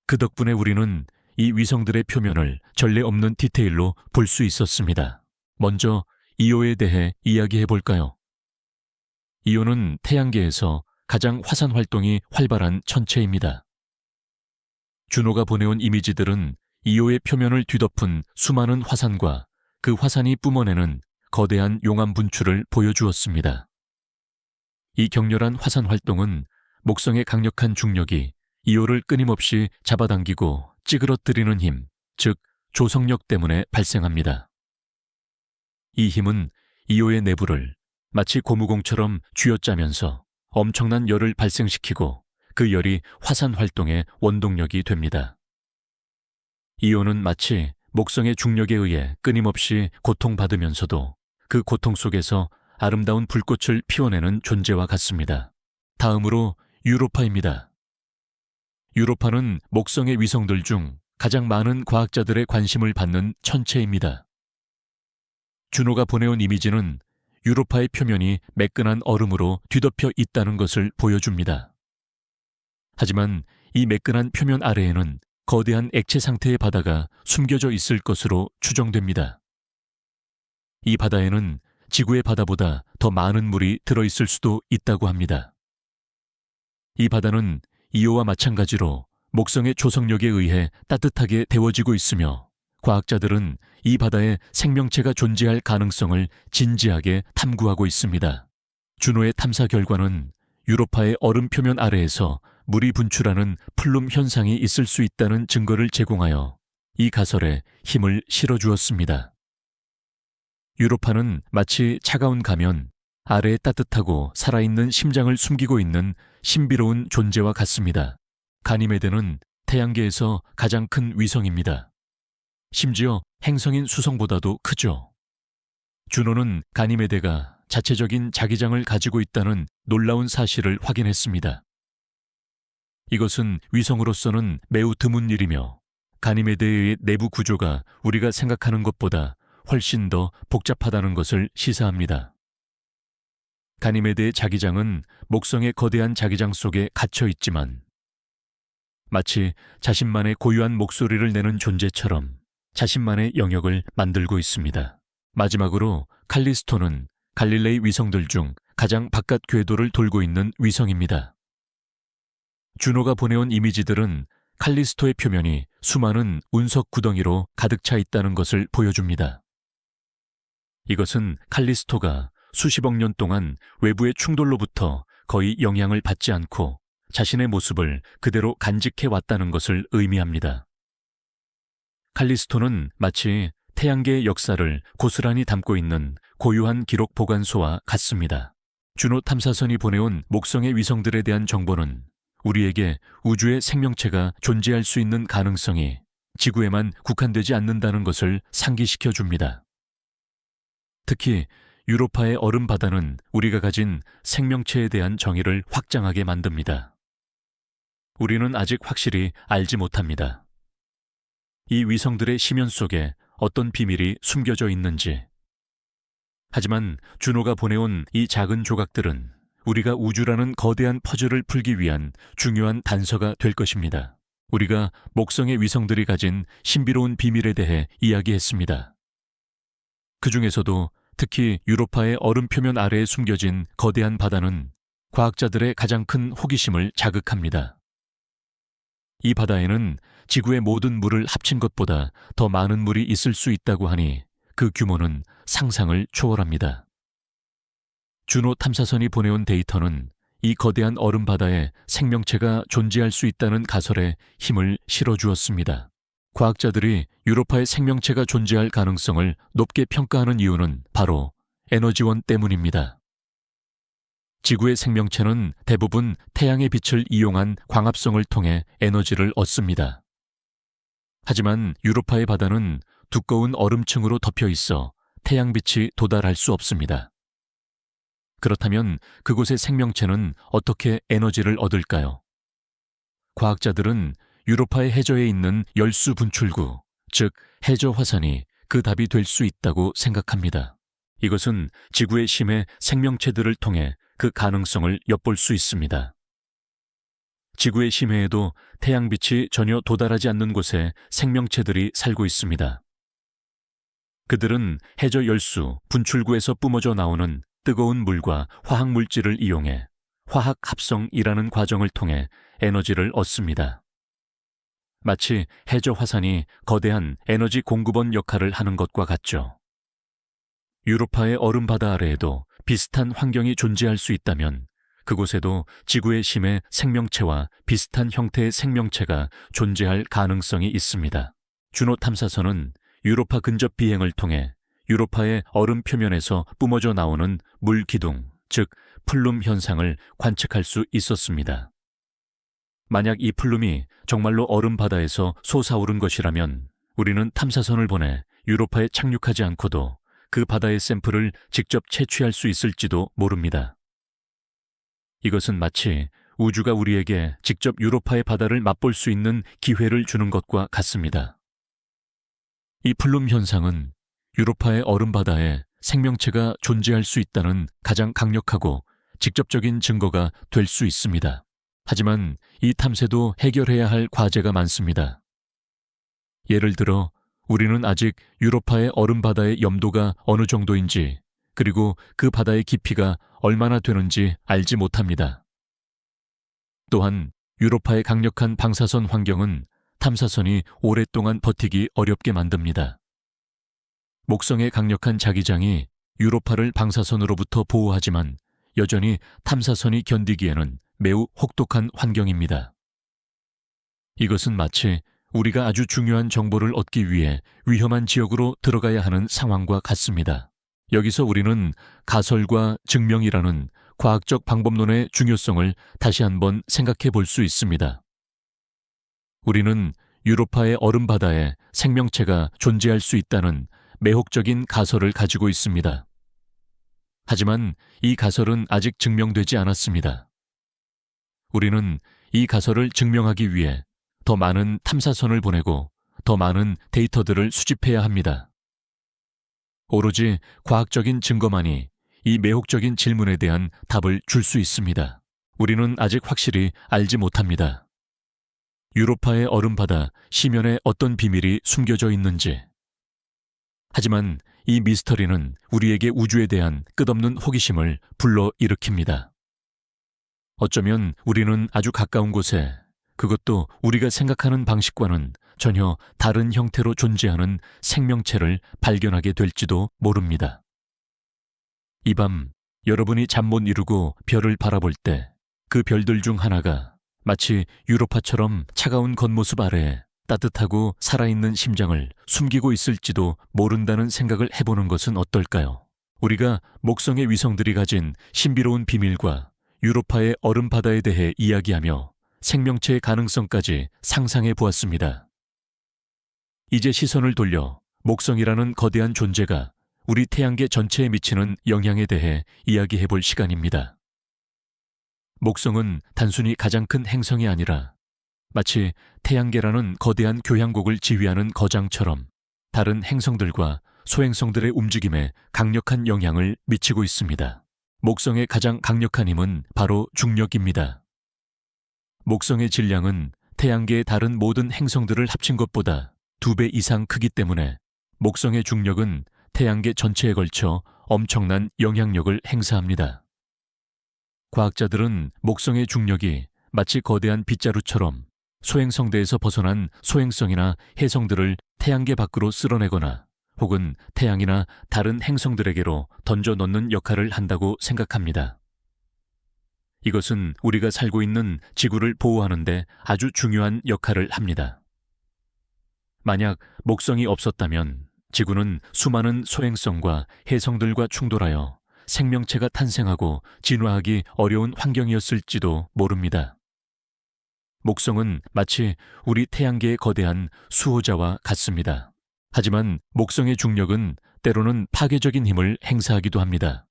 그 덕분에 우리는 이 위성들의 표면을 전례 없는 디테일로 볼 수 있었습니다. 먼저 이오에 대해 이야기해 볼까요? 이오는 태양계에서 가장 화산 활동이 활발한 천체입니다. 주노가 보내온 이미지들은 이오의 표면을 뒤덮은 수많은 화산과 그 화산이 뿜어내는 거대한 용암 분출을 보여주었습니다. 이 격렬한 화산 활동은 목성의 강력한 중력이 이오를 끊임없이 잡아당기고 찌그러뜨리는 힘, 즉 조성력 때문에 발생합니다. 이 힘은 이오의 내부를 마치 고무공처럼 쥐어짜면서 엄청난 열을 발생시키고 그 열이 화산 활동의 원동력이 됩니다. 이오는 마치 목성의 중력에 의해 끊임없이 고통받으면서도 그 고통 속에서 아름다운 불꽃을 피워내는 존재와 같습니다. 다음으로 유로파입니다. 유로파는 목성의 위성들 중 가장 많은 과학자들의 관심을 받는 천체입니다. 주노가 보내온 이미지는 유로파의 표면이 매끈한 얼음으로 뒤덮여 있다는 것을 보여줍니다. 하지만 이 매끈한 표면 아래에는 거대한 액체 상태의 바다가 숨겨져 있을 것으로 추정됩니다. 이 바다에는 지구의 바다보다 더 많은 물이 들어있을 수도 있다고 합니다. 이 바다는 이오와 마찬가지로 목성의 조성력에 의해 따뜻하게 데워지고 있으며 과학자들은 이 바다에 생명체가 존재할 가능성을 진지하게 탐구하고 있습니다. 주노의 탐사 결과는 유로파의 얼음 표면 아래에서 물이 분출하는 플룸 현상이 있을 수 있다는 증거를 제공하여 이 가설에 힘을 실어주었습니다. 유로파는 마치 차가운 가면, 아래에 따뜻하고 살아있는 심장을 숨기고 있는 신비로운 존재와 같습니다. 가니메데는 태양계에서 가장 큰 위성입니다. 심지어 행성인 수성보다도 크죠. 주노는 가니메데가 자체적인 자기장을 가지고 있다는 놀라운 사실을 확인했습니다. 이것은 위성으로서는 매우 드문 일이며 가니메데의 내부 구조가 우리가 생각하는 것보다 훨씬 더 복잡하다는 것을 시사합니다. 가니메데의 자기장은 목성의 거대한 자기장 속에 갇혀 있지만 마치 자신만의 고유한 목소리를 내는 존재처럼 자신만의 영역을 만들고 있습니다. 마지막으로 칼리스토는 갈릴레이 위성들 중 가장 바깥 궤도를 돌고 있는 위성입니다. 주노가 보내온 이미지들은 칼리스토의 표면이 수많은 운석 구덩이로 가득 차 있다는 것을 보여줍니다. 이것은 칼리스토가 수십억 년 동안 외부의 충돌로부터 거의 영향을 받지 않고 자신의 모습을 그대로 간직해 왔다는 것을 의미합니다. 칼리스토는 마치 태양계의 역사를 고스란히 담고 있는 고유한 기록 보관소와 같습니다. 주노 탐사선이 보내온 목성의 위성들에 대한 정보는 우리에게 우주의 생명체가 존재할 수 있는 가능성이 지구에만 국한되지 않는다는 것을 상기시켜 줍니다. 특히 유로파의 얼음 바다는 우리가 가진 생명체에 대한 정의를 확장하게 만듭니다. 우리는 아직 확실히 알지 못합니다. 이 위성들의 심연 속에 어떤 비밀이 숨겨져 있는지. 하지만 주노가 보내온 이 작은 조각들은 우리가 우주라는 거대한 퍼즐을 풀기 위한 중요한 단서가 될 것입니다. 우리가 목성의 위성들이 가진 신비로운 비밀에 대해 이야기했습니다. 그 중에서도 특히 유로파의 얼음 표면 아래에 숨겨진 거대한 바다는 과학자들의 가장 큰 호기심을 자극합니다. 이 바다에는 지구의 모든 물을 합친 것보다 더 많은 물이 있을 수 있다고 하니 그 규모는 상상을 초월합니다. 주노 탐사선이 보내온 데이터는 이 거대한 얼음 바다에 생명체가 존재할 수 있다는 가설에 힘을 실어주었습니다. 과학자들이 유로파의 생명체가 존재할 가능성을 높게 평가하는 이유는 바로 에너지원 때문입니다. 지구의 생명체는 대부분 태양의 빛을 이용한 광합성을 통해 에너지를 얻습니다. 하지만 유로파의 바다는 두꺼운 얼음층으로 덮여 있어 태양빛이 도달할 수 없습니다. 그렇다면 그곳의 생명체는 어떻게 에너지를 얻을까요? 과학자들은 유로파의 해저에 있는 열수 분출구, 즉 해저 화산이 그 답이 될 수 있다고 생각합니다. 이것은 지구의 심해 생명체들을 통해 그 가능성을 엿볼 수 있습니다. 지구의 심해에도 태양빛이 전혀 도달하지 않는 곳에 생명체들이 살고 있습니다. 그들은 해저 열수, 분출구에서 뿜어져 나오는 뜨거운 물과 화학물질을 이용해 화학 합성이라는 과정을 통해 에너지를 얻습니다. 마치 해저 화산이 거대한 에너지 공급원 역할을 하는 것과 같죠. 유로파의 얼음 바다 아래에도 비슷한 환경이 존재할 수 있다면 그곳에도 지구의 심해 생명체와 비슷한 형태의 생명체가 존재할 가능성이 있습니다. 주노 탐사선은 유로파 근접 비행을 통해 유로파의 얼음 표면에서 뿜어져 나오는 물 기둥, 즉 플룸 현상을 관측할 수 있었습니다. 만약 이 플룸이 정말로 얼음 바다에서 솟아오른 것이라면 우리는 탐사선을 보내 유로파에 착륙하지 않고도 그 바다의 샘플을 직접 채취할 수 있을지도 모릅니다. 이것은 마치 우주가 우리에게 직접 유로파의 바다를 맛볼 수 있는 기회를 주는 것과 같습니다. 이 플룸 현상은 유로파의 얼음 바다에 생명체가 존재할 수 있다는 가장 강력하고 직접적인 증거가 될 수 있습니다. 하지만 이 탐사도 해결해야 할 과제가 많습니다. 예를 들어 우리는 아직 유로파의 얼음 바다의 염도가 어느 정도인지, 그리고 그 바다의 깊이가 얼마나 되는지 알지 못합니다. 또한 유로파의 강력한 방사선 환경은 탐사선이 오랫동안 버티기 어렵게 만듭니다. 목성의 강력한 자기장이 유로파를 방사선으로부터 보호하지만 여전히 탐사선이 견디기에는 매우 혹독한 환경입니다. 이것은 마치 우리가 아주 중요한 정보를 얻기 위해 위험한 지역으로 들어가야 하는 상황과 같습니다. 여기서 우리는 가설과 증명이라는 과학적 방법론의 중요성을 다시 한번 생각해 볼 수 있습니다. 우리는 유로파의 얼음 바다에 생명체가 존재할 수 있다는 매혹적인 가설을 가지고 있습니다. 하지만 이 가설은 아직 증명되지 않았습니다. 우리는 이 가설을 증명하기 위해 더 많은 탐사선을 보내고 더 많은 데이터들을 수집해야 합니다. 오로지 과학적인 증거만이 이 매혹적인 질문에 대한 답을 줄 수 있습니다. 우리는 아직 확실히 알지 못합니다. 유로파의 얼음바다 시면에 어떤 비밀이 숨겨져 있는지. 하지만 이 미스터리는 우리에게 우주에 대한 끝없는 호기심을 불러일으킵니다. 어쩌면 우리는 아주 가까운 곳에, 그것도 우리가 생각하는 방식과는 전혀 다른 형태로 존재하는 생명체를 발견하게 될지도 모릅니다. 이 밤 여러분이 잠 못 이루고 별을 바라볼 때 그 별들 중 하나가 마치 유로파처럼 차가운 겉모습 아래에 따뜻하고 살아있는 심장을 숨기고 있을지도 모른다는 생각을 해보는 것은 어떨까요? 우리가 목성의 위성들이 가진 신비로운 비밀과 유로파의 얼음 바다에 대해 이야기하며 생명체의 가능성까지 상상해 보았습니다. 이제 시선을 돌려 목성이라는 거대한 존재가 우리 태양계 전체에 미치는 영향에 대해 이야기해 볼 시간입니다. 목성은 단순히 가장 큰 행성이 아니라 마치 태양계라는 거대한 교향곡을 지휘하는 거장처럼 다른 행성들과 소행성들의 움직임에 강력한 영향을 미치고 있습니다. 목성의 가장 강력한 힘은 바로 중력입니다. 목성의 질량은 태양계의 다른 모든 행성들을 합친 것보다 2배 이상 크기 때문에 목성의 중력은 태양계 전체에 걸쳐 엄청난 영향력을 행사합니다. 과학자들은 목성의 중력이 마치 거대한 빗자루처럼 소행성대에서 벗어난 소행성이나 해성들을 태양계 밖으로 쓸어내거나 혹은 태양이나 다른 행성들에게로 던져 넣는 역할을 한다고 생각합니다. 이것은 우리가 살고 있는 지구를 보호하는 데 아주 중요한 역할을 합니다. 만약 목성이 없었다면 지구는 수많은 소행성과 해성들과 충돌하여 생명체가 탄생하고 진화하기 어려운 환경이었을지도 모릅니다. 목성은 마치 우리 태양계의 거대한 수호자와 같습니다. 하지만 목성의 중력은 때로는 파괴적인 힘을 행사하기도 합니다.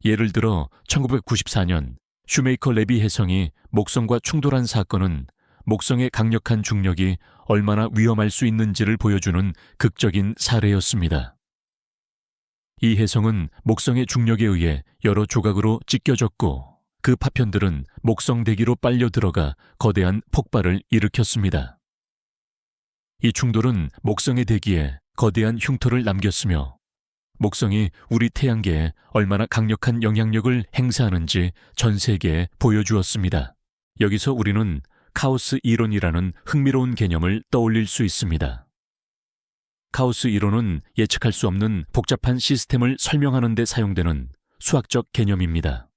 예를 들어 1994년 슈메이커 레비 혜성이 목성과 충돌한 사건은 목성의 강력한 중력이 얼마나 위험할 수 있는지를 보여주는 극적인 사례였습니다. 이 혜성은 목성의 중력에 의해 여러 조각으로 찢겨졌고 그 파편들은 목성 대기로 빨려 들어가 거대한 폭발을 일으켰습니다. 이 충돌은 목성의 대기에 거대한 흉터를 남겼으며 목성이 우리 태양계에 얼마나 강력한 영향력을 행사하는지 전 세계에 보여주었습니다. 여기서 우리는 카오스 이론이라는 흥미로운 개념을 떠올릴 수 있습니다. 카오스 이론은 예측할 수 없는 복잡한 시스템을 설명하는 데 사용되는 수학적 개념입니다.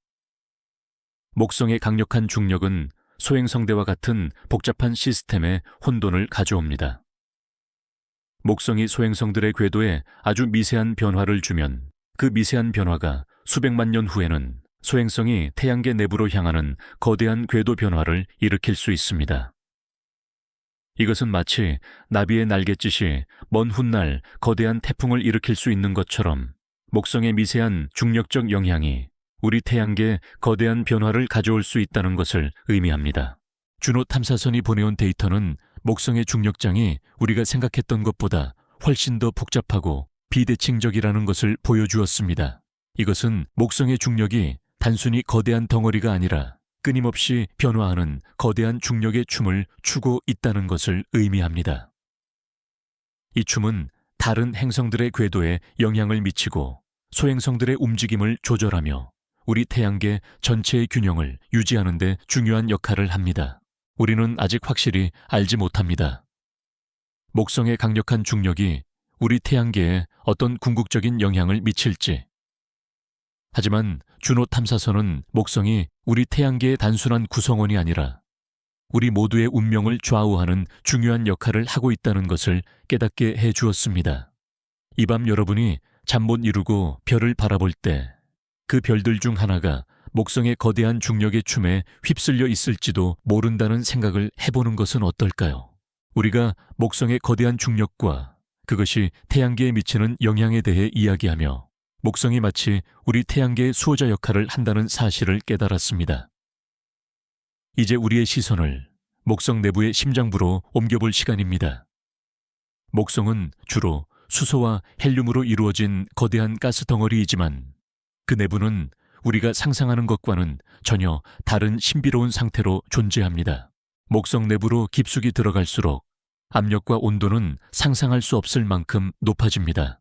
목성의 강력한 중력은 소행성대와 같은 복잡한 시스템에 혼돈을 가져옵니다. 목성이 소행성들의 궤도에 아주 미세한 변화를 주면 그 미세한 변화가 수백만 년 후에는 소행성이 태양계 내부로 향하는 거대한 궤도 변화를 일으킬 수 있습니다. 이것은 마치 나비의 날갯짓이 먼 훗날 거대한 태풍을 일으킬 수 있는 것처럼 목성의 미세한 중력적 영향이 우리 태양계에 거대한 변화를 가져올 수 있다는 것을 의미합니다. 주노 탐사선이 보내온 데이터는 목성의 중력장이 우리가 생각했던 것보다 훨씬 더 복잡하고 비대칭적이라는 것을 보여주었습니다. 이것은 목성의 중력이 단순히 거대한 덩어리가 아니라 끊임없이 변화하는 거대한 중력의 춤을 추고 있다는 것을 의미합니다. 이 춤은 다른 행성들의 궤도에 영향을 미치고 소행성들의 움직임을 조절하며 우리 태양계 전체의 균형을 유지하는 데 중요한 역할을 합니다. 우리는 아직 확실히 알지 못합니다. 목성의 강력한 중력이 우리 태양계에 어떤 궁극적인 영향을 미칠지. 하지만 주노 탐사선은 목성이 우리 태양계의 단순한 구성원이 아니라 우리 모두의 운명을 좌우하는 중요한 역할을 하고 있다는 것을 깨닫게 해 주었습니다. 이 밤 여러분이 잠 못 이루고 별을 바라볼 때 그 별들 중 하나가 목성의 거대한 중력의 춤에 휩쓸려 있을지도 모른다는 생각을 해보는 것은 어떨까요? 우리가 목성의 거대한 중력과 그것이 태양계에 미치는 영향에 대해 이야기하며 목성이 마치 우리 태양계의 수호자 역할을 한다는 사실을 깨달았습니다. 이제 우리의 시선을 목성 내부의 심장부로 옮겨볼 시간입니다. 목성은 주로 수소와 헬륨으로 이루어진 거대한 가스 덩어리이지만 그 내부는 우리가 상상하는 것과는 전혀 다른 신비로운 상태로 존재합니다. 목성 내부로 깊숙이 들어갈수록 압력과 온도는 상상할 수 없을 만큼 높아집니다.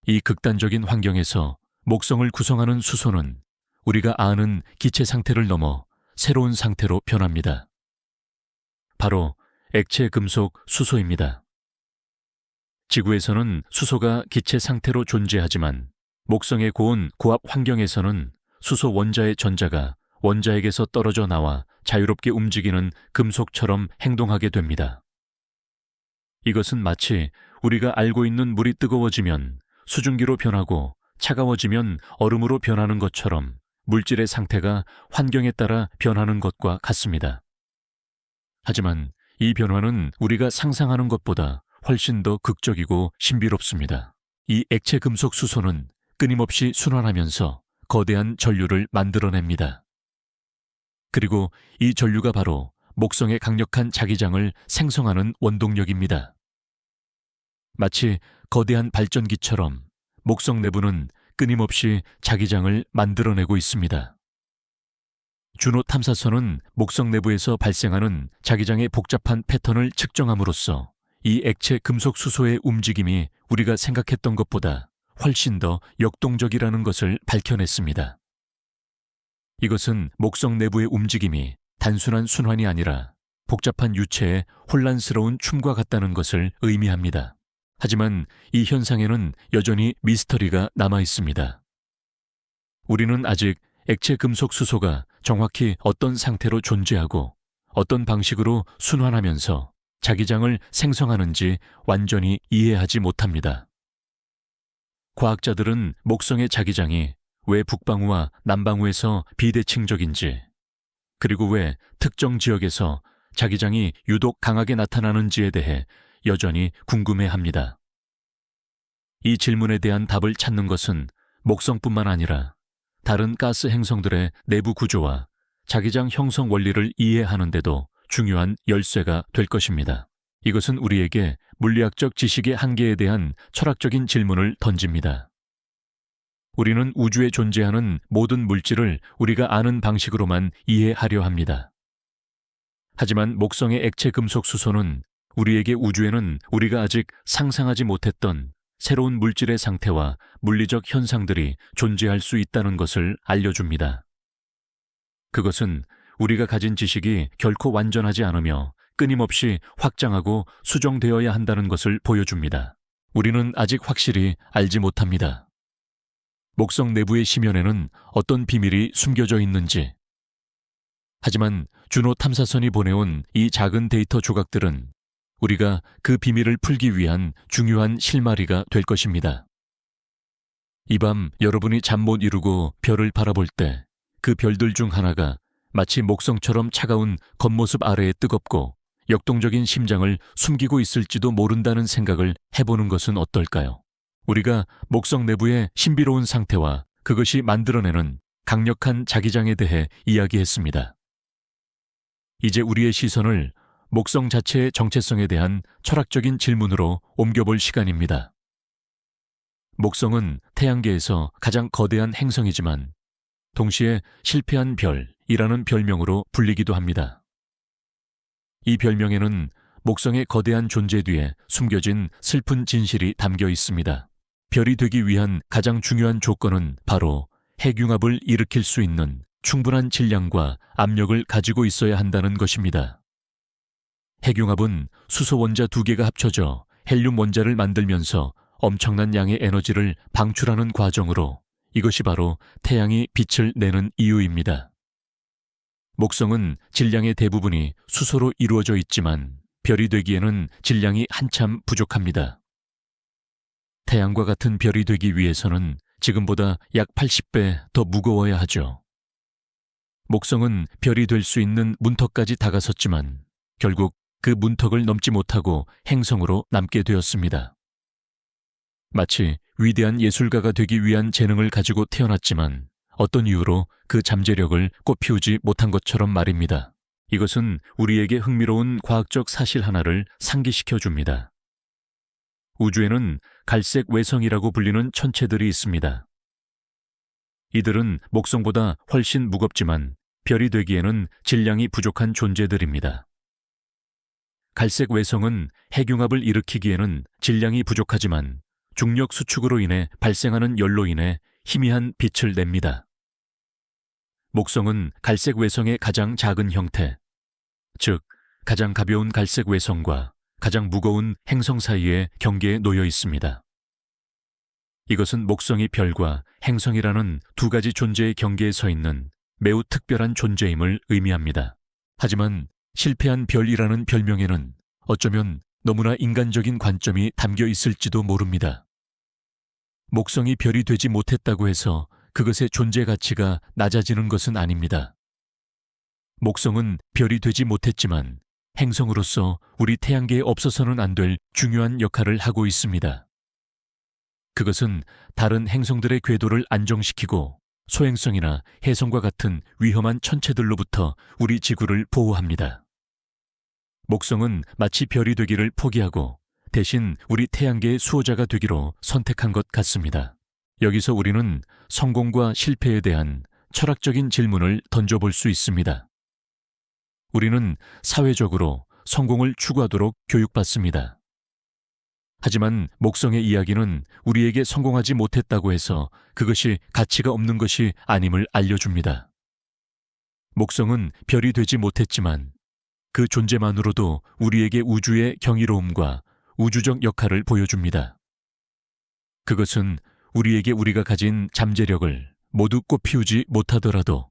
이 극단적인 환경에서 목성을 구성하는 수소는 우리가 아는 기체 상태를 넘어 새로운 상태로 변합니다. 바로 액체 금속 수소입니다. 지구에서는 수소가 기체 상태로 존재하지만 목성의 고온 고압 환경에서는 수소 원자의 전자가 원자에게서 떨어져 나와 자유롭게 움직이는 금속처럼 행동하게 됩니다. 이것은 마치 우리가 알고 있는 물이 뜨거워지면 수증기로 변하고 차가워지면 얼음으로 변하는 것처럼 물질의 상태가 환경에 따라 변하는 것과 같습니다. 하지만 이 변화는 우리가 상상하는 것보다 훨씬 더 극적이고 신비롭습니다. 이 액체 금속 수소는 끊임없이 순환하면서 거대한 전류를 만들어냅니다. 그리고 이 전류가 바로 목성의 강력한 자기장을 생성하는 원동력입니다. 마치 거대한 발전기처럼 목성 내부는 끊임없이 자기장을 만들어내고 있습니다. 주노 탐사선은 목성 내부에서 발생하는 자기장의 복잡한 패턴을 측정함으로써 이 액체 금속 수소의 움직임이 우리가 생각했던 것보다 훨씬 더 역동적이라는 것을 밝혀냈습니다. 이것은 목성 내부의 움직임이 단순한 순환이 아니라 복잡한 유체의 혼란스러운 춤과 같다는 것을 의미합니다. 하지만 이 현상에는 여전히 미스터리가 남아 있습니다. 우리는 아직 액체 금속 수소가 정확히 어떤 상태로 존재하고 어떤 방식으로 순환하면서 자기장을 생성하는지 완전히 이해하지 못합니다. 과학자들은 목성의 자기장이 왜 북방우와 남방우에서 비대칭적인지, 그리고 왜 특정 지역에서 자기장이 유독 강하게 나타나는지에 대해 여전히 궁금해합니다. 이 질문에 대한 답을 찾는 것은 목성뿐만 아니라 다른 가스 행성들의 내부 구조와 자기장 형성 원리를 이해하는 데도 중요한 열쇠가 될 것입니다. 이것은 우리에게 물리학적 지식의 한계에 대한 철학적인 질문을 던집니다. 우리는 우주에 존재하는 모든 물질을 우리가 아는 방식으로만 이해하려 합니다. 하지만 목성의 액체 금속 수소는 우리에게 우주에는 우리가 아직 상상하지 못했던 새로운 물질의 상태와 물리적 현상들이 존재할 수 있다는 것을 알려줍니다. 그것은 우리가 가진 지식이 결코 완전하지 않으며 끊임없이 확장하고 수정되어야 한다는 것을 보여줍니다. 우리는 아직 확실히 알지 못합니다. 목성 내부의 심연에는 어떤 비밀이 숨겨져 있는지. 하지만 주노 탐사선이 보내온 이 작은 데이터 조각들은 우리가 그 비밀을 풀기 위한 중요한 실마리가 될 것입니다. 이 밤 여러분이 잠 못 이루고 별을 바라볼 때 그 별들 중 하나가 마치 목성처럼 차가운 겉모습 아래에 뜨겁고 역동적인 심장을 숨기고 있을지도 모른다는 생각을 해보는 것은 어떨까요? 우리가 목성 내부의 신비로운 상태와 그것이 만들어내는 강력한 자기장에 대해 이야기했습니다. 이제 우리의 시선을 목성 자체의 정체성에 대한 철학적인 질문으로 옮겨볼 시간입니다. 목성은 태양계에서 가장 거대한 행성이지만 동시에 실패한 별이라는 별명으로 불리기도 합니다. 이 별명에는 목성의 거대한 존재 뒤에 숨겨진 슬픈 진실이 담겨 있습니다. 별이 되기 위한 가장 중요한 조건은 바로 핵융합을 일으킬 수 있는 충분한 질량과 압력을 가지고 있어야 한다는 것입니다. 핵융합은 수소 원자 2개가 합쳐져 헬륨 원자를 만들면서 엄청난 양의 에너지를 방출하는 과정으로 이것이 바로 태양이 빛을 내는 이유입니다. 목성은 질량의 대부분이 수소로 이루어져 있지만 별이 되기에는 질량이 한참 부족합니다. 태양과 같은 별이 되기 위해서는 지금보다 약 80배 더 무거워야 하죠. 목성은 별이 될 수 있는 문턱까지 다가섰지만 결국 그 문턱을 넘지 못하고 행성으로 남게 되었습니다. 마치 위대한 예술가가 되기 위한 재능을 가지고 태어났지만 어떤 이유로 그 잠재력을 꽃피우지 못한 것처럼 말입니다. 이것은 우리에게 흥미로운 과학적 사실 하나를 상기시켜 줍니다. 우주에는 갈색 외성이라고 불리는 천체들이 있습니다. 이들은 목성보다 훨씬 무겁지만 별이 되기에는 질량이 부족한 존재들입니다. 갈색 외성은 핵융합을 일으키기에는 질량이 부족하지만 중력 수축으로 인해 발생하는 열로 인해 희미한 빛을 냅니다. 목성은 갈색 외성의 가장 작은 형태, 즉 가장 가벼운 갈색 외성과 가장 무거운 행성 사이의 경계에 놓여 있습니다. 이것은 목성이 별과 행성이라는 두 가지 존재의 경계에 서 있는 매우 특별한 존재임을 의미합니다. 하지만 실패한 별이라는 별명에는 어쩌면 너무나 인간적인 관점이 담겨 있을지도 모릅니다. 목성이 별이 되지 못했다고 해서 그것의 존재 가치가 낮아지는 것은 아닙니다. 목성은 별이 되지 못했지만 행성으로서 우리 태양계에 없어서는 안 될 중요한 역할을 하고 있습니다. 그것은 다른 행성들의 궤도를 안정시키고 소행성이나 혜성과 같은 위험한 천체들로부터 우리 지구를 보호합니다. 목성은 마치 별이 되기를 포기하고 대신 우리 태양계의 수호자가 되기로 선택한 것 같습니다. 여기서 우리는 성공과 실패에 대한 철학적인 질문을 던져볼 수 있습니다. 우리는 사회적으로 성공을 추구하도록 교육받습니다. 하지만 목성의 이야기는 우리에게 성공하지 못했다고 해서 그것이 가치가 없는 것이 아님을 알려줍니다. 목성은 별이 되지 못했지만 그 존재만으로도 우리에게 우주의 경이로움과 우주적 역할을 보여줍니다. 그것은 우리에게 우리가 가진 잠재력을 모두 꽃피우지 못하더라도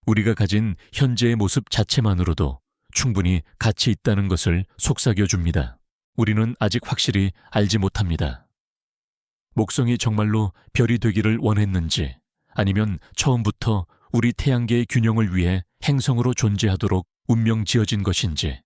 우리가 가진 현재의 모습 자체만으로도 충분히 가치 있다는 것을 속삭여줍니다. 우리는 아직 확실히 알지 못합니다. 목성이 정말로 별이 되기를 원했는지 아니면 처음부터 우리 태양계의 균형을 위해 행성으로 존재하도록 운명 지어진 것인지.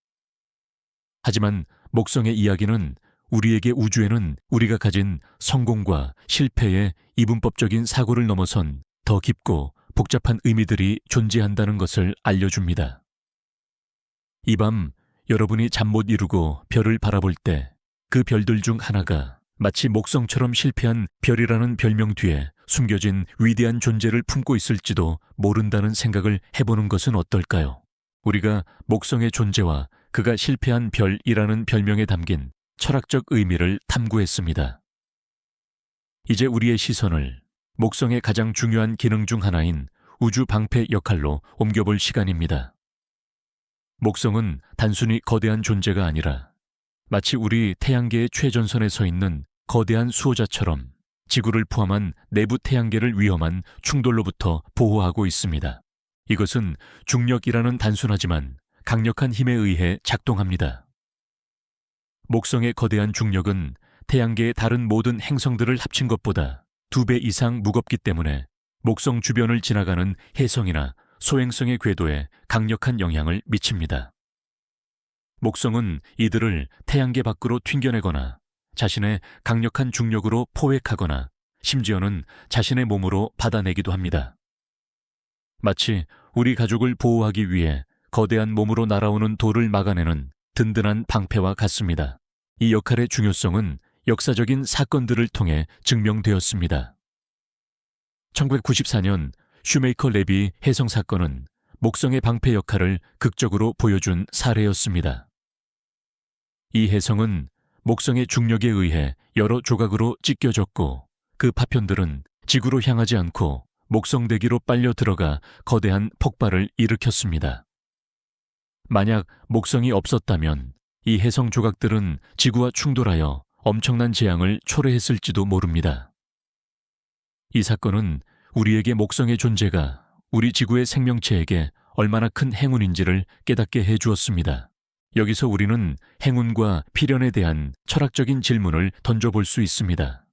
하지만 목성의 이야기는 우리에게 우주에는 우리가 가진 성공과 실패의 이분법적인 사고를 넘어선 더 깊고 복잡한 의미들이 존재한다는 것을 알려줍니다. 이 밤 여러분이 잠 못 이루고 별을 바라볼 때 그 별들 중 하나가 마치 목성처럼 실패한 별이라는 별명 뒤에 숨겨진 위대한 존재를 품고 있을지도 모른다는 생각을 해보는 것은 어떨까요? 우리가 목성의 존재와 그가 실패한 별이라는 별명에 담긴 철학적 의미를 탐구했습니다. 이제 우리의 시선을 목성의 가장 중요한 기능 중 하나인 우주 방패 역할로 옮겨볼 시간입니다. 목성은 단순히 거대한 존재가 아니라 마치 우리 태양계의 최전선에 서 있는 거대한 수호자처럼 지구를 포함한 내부 태양계를 위험한 충돌로부터 보호하고 있습니다. 이것은 중력이라는 단순하지만 강력한 힘에 의해 작동합니다. 목성의 거대한 중력은 태양계의 다른 모든 행성들을 합친 것보다 2배 이상 무겁기 때문에 목성 주변을 지나가는 혜성이나 소행성의 궤도에 강력한 영향을 미칩니다. 목성은 이들을 태양계 밖으로 튕겨내거나 자신의 강력한 중력으로 포획하거나 심지어는 자신의 몸으로 받아내기도 합니다. 마치 우리 가족을 보호하기 위해 거대한 몸으로 날아오는 돌을 막아내는 든든한 방패와 같습니다. 이 역할의 중요성은 역사적인 사건들을 통해 증명되었습니다. 1994년 슈메이커 레비 해성 사건은 목성의 방패 역할을 극적으로 보여준 사례였습니다. 이 해성은 목성의 중력에 의해 여러 조각으로 찢겨졌고 그 파편들은 지구로 향하지 않고 목성대기로 빨려 들어가 거대한 폭발을 일으켰습니다. 만약 목성이 없었다면 이 해성 조각들은 지구와 충돌하여 엄청난 재앙을 초래했을지도 모릅니다. 이 사건은 우리에게 목성의 존재가 우리 지구의 생명체에게 얼마나 큰 행운인지를 깨닫게 해주었습니다. 여기서 우리는 행운과 필연에 대한 철학적인 질문을 던져볼 수 있습니다.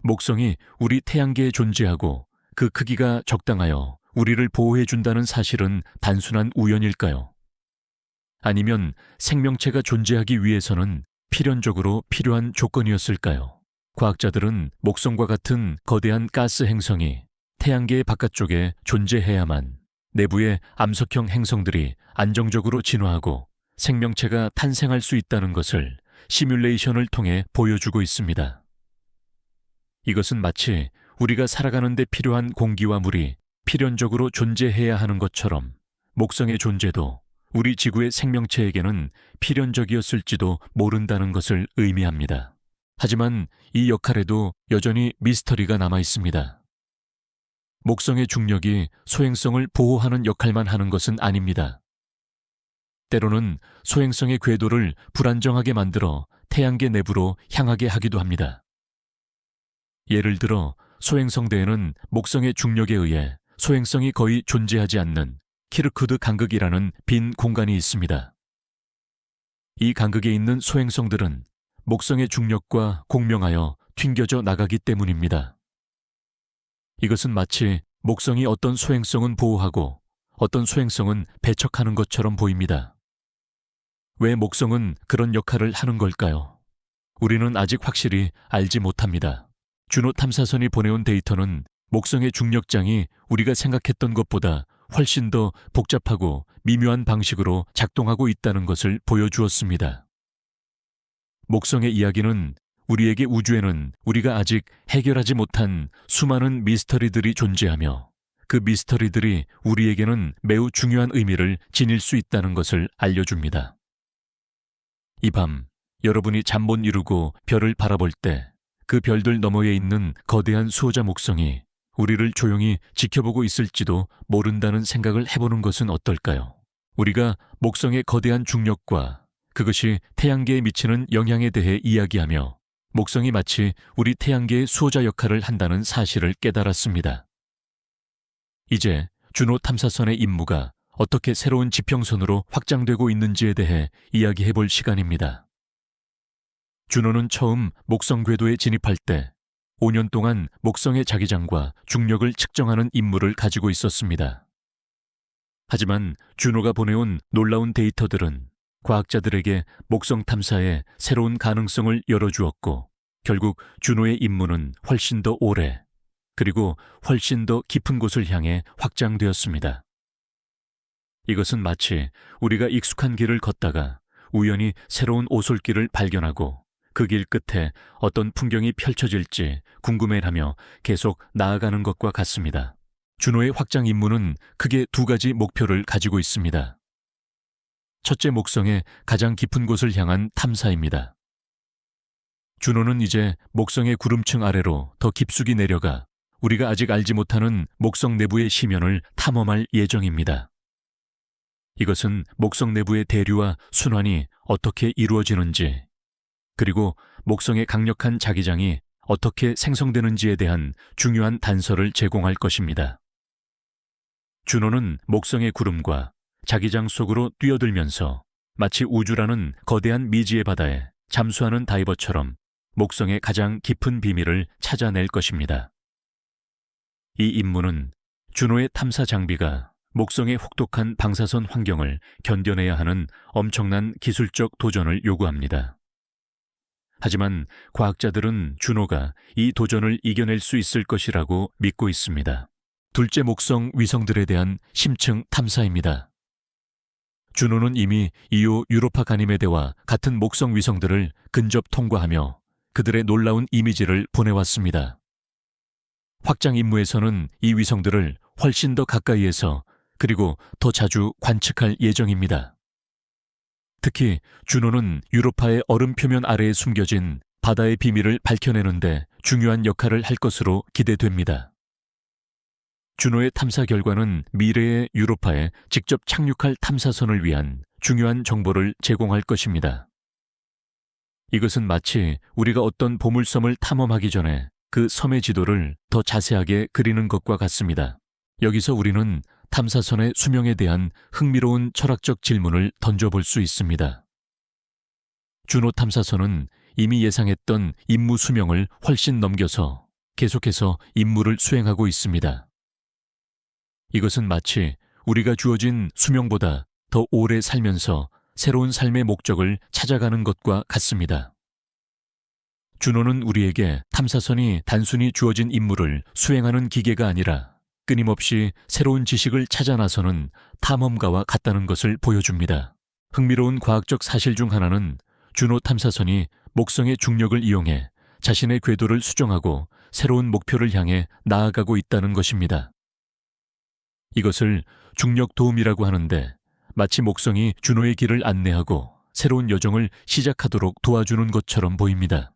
목성이 우리 태양계에 존재하고 그 크기가 적당하여 우리를 보호해준다는 사실은 단순한 우연일까요? 아니면 생명체가 존재하기 위해서는 필연적으로 필요한 조건이었을까요? 과학자들은 목성과 같은 거대한 가스 행성이 태양계 바깥쪽에 존재해야만 내부의 암석형 행성들이 안정적으로 진화하고 생명체가 탄생할 수 있다는 것을 시뮬레이션을 통해 보여주고 있습니다. 이것은 마치 우리가 살아가는 데 필요한 공기와 물이 필연적으로 존재해야 하는 것처럼 목성의 존재도 우리 지구의 생명체에게는 필연적이었을지도 모른다는 것을 의미합니다. 하지만 이 역할에도 여전히 미스터리가 남아 있습니다. 목성의 중력이 소행성을 보호하는 역할만 하는 것은 아닙니다. 때로는 소행성의 궤도를 불안정하게 만들어 태양계 내부로 향하게 하기도 합니다. 예를 들어 소행성대에는 목성의 중력에 의해 소행성이 거의 존재하지 않는 키르쿠드 간극이라는 빈 공간이 있습니다. 이 간극에 있는 소행성들은 목성의 중력과 공명하여 튕겨져 나가기 때문입니다. 이것은 마치 목성이 어떤 소행성은 보호하고 어떤 소행성은 배척하는 것처럼 보입니다. 왜 목성은 그런 역할을 하는 걸까요? 우리는 아직 확실히 알지 못합니다. 주노 탐사선이 보내온 데이터는 목성의 중력장이 우리가 생각했던 것보다 훨씬 더 복잡하고 미묘한 방식으로 작동하고 있다는 것을 보여주었습니다. 목성의 이야기는 우리에게 우주에는 우리가 아직 해결하지 못한 수많은 미스터리들이 존재하며 그 미스터리들이 우리에게는 매우 중요한 의미를 지닐 수 있다는 것을 알려줍니다. 이 밤 여러분이 잠 못 이루고 별을 바라볼 때 그 별들 너머에 있는 거대한 수호자 목성이 우리를 조용히 지켜보고 있을지도 모른다는 생각을 해보는 것은 어떨까요? 우리가 목성의 거대한 중력과 그것이 태양계에 미치는 영향에 대해 이야기하며 목성이 마치 우리 태양계의 수호자 역할을 한다는 사실을 깨달았습니다. 이제 주노 탐사선의 임무가 어떻게 새로운 지평선으로 확장되고 있는지에 대해 이야기해 볼 시간입니다. 주노는 처음 목성 궤도에 진입할 때 5년 동안 목성의 자기장과 중력을 측정하는 임무를 가지고 있었습니다. 하지만 주노가 보내온 놀라운 데이터들은 과학자들에게 목성 탐사에 새로운 가능성을 열어주었고 결국 주노의 임무는 훨씬 더 오래 그리고 훨씬 더 깊은 곳을 향해 확장되었습니다. 이것은 마치 우리가 익숙한 길을 걷다가 우연히 새로운 오솔길을 발견하고 그 길 끝에 어떤 풍경이 펼쳐질지 궁금해하며 계속 나아가는 것과 같습니다. 주노의 확장 임무는 크게 두 가지 목표를 가지고 있습니다. 첫째, 목성의 가장 깊은 곳을 향한 탐사입니다. 주노는 이제 목성의 구름층 아래로 더 깊숙이 내려가 우리가 아직 알지 못하는 목성 내부의 심연을 탐험할 예정입니다. 이것은 목성 내부의 대류와 순환이 어떻게 이루어지는지 그리고 목성의 강력한 자기장이 어떻게 생성되는지에 대한 중요한 단서를 제공할 것입니다. 주노는 목성의 구름과 자기장 속으로 뛰어들면서 마치 우주라는 거대한 미지의 바다에 잠수하는 다이버처럼 목성의 가장 깊은 비밀을 찾아낼 것입니다. 이 임무는 주노의 탐사 장비가 목성의 혹독한 방사선 환경을 견뎌내야 하는 엄청난 기술적 도전을 요구합니다. 하지만 과학자들은 준호가 이 도전을 이겨낼 수 있을 것이라고 믿고 있습니다. 둘째 목성 위성들에 대한 심층 탐사입니다. 준호는 이미 이오 유로파 가니메데와 같은 목성 위성들을 근접 통과하며 그들의 놀라운 이미지를 보내왔습니다. 확장 임무에서는 이 위성들을 훨씬 더 가까이에서 그리고 더 자주 관측할 예정입니다. 특히 준호는 유로파의 얼음 표면 아래에 숨겨진 바다의 비밀을 밝혀내는데 중요한 역할을 할 것으로 기대됩니다. 준호의 탐사 결과는 미래의 유로파에 직접 착륙할 탐사선을 위한 중요한 정보를 제공할 것입니다. 이것은 마치 우리가 어떤 보물섬을 탐험하기 전에 그 섬의 지도를 더 자세하게 그리는 것과 같습니다. 여기서 우리는 탐사선의 수명에 대한 흥미로운 철학적 질문을 던져볼 수 있습니다. 준호 탐사선은 이미 예상했던 임무 수명을 훨씬 넘겨서 계속해서 임무를 수행하고 있습니다. 이것은 마치 우리가 주어진 수명보다 더 오래 살면서 새로운 삶의 목적을 찾아가는 것과 같습니다. 준호는 우리에게 탐사선이 단순히 주어진 임무를 수행하는 기계가 아니라 끊임없이 새로운 지식을 찾아 나서는 탐험가와 같다는 것을 보여줍니다. 흥미로운 과학적 사실 중 하나는 준호 탐사선이 목성의 중력을 이용해 자신의 궤도를 수정하고 새로운 목표를 향해 나아가고 있다는 것입니다. 이것을 중력 도움이라고 하는데 마치 목성이 준호의 길을 안내하고 새로운 여정을 시작하도록 도와주는 것처럼 보입니다.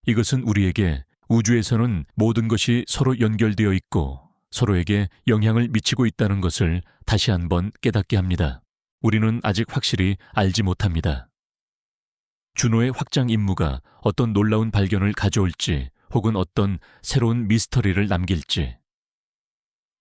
이것은 우리에게 우주에서는 모든 것이 서로 연결되어 있고 서로에게 영향을 미치고 있다는 것을 다시 한번 깨닫게 합니다. 우리는 아직 확실히 알지 못합니다. 준호의 확장 임무가 어떤 놀라운 발견을 가져올지 혹은 어떤 새로운 미스터리를 남길지.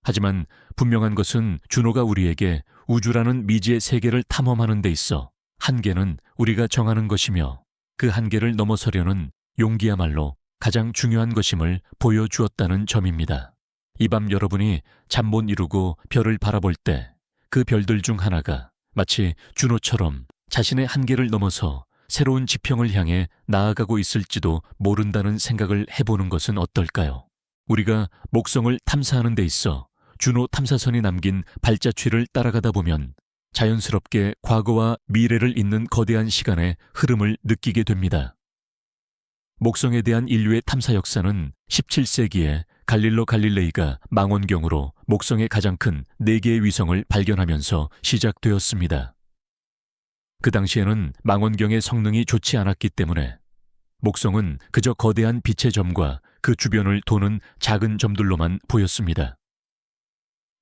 하지만 분명한 것은 준호가 우리에게 우주라는 미지의 세계를 탐험하는 데 있어 한계는 우리가 정하는 것이며 그 한계를 넘어서려는 용기야말로 가장 중요한 것임을 보여주었다는 점입니다. 이 밤 여러분이 잠 못 이루고 별을 바라볼 때 그 별들 중 하나가 마치 준호처럼 자신의 한계를 넘어서 새로운 지평을 향해 나아가고 있을지도 모른다는 생각을 해보는 것은 어떨까요? 우리가 목성을 탐사하는 데 있어 준호 탐사선이 남긴 발자취를 따라가다 보면 자연스럽게 과거와 미래를 잇는 거대한 시간의 흐름을 느끼게 됩니다. 목성에 대한 인류의 탐사 역사는 17세기에 갈릴로 갈릴레이가 망원경으로 목성의 가장 큰 4개의 위성을 발견하면서 시작되었습니다. 그 당시에는 망원경의 성능이 좋지 않았기 때문에 목성은 그저 거대한 빛의 점과 그 주변을 도는 작은 점들로만 보였습니다.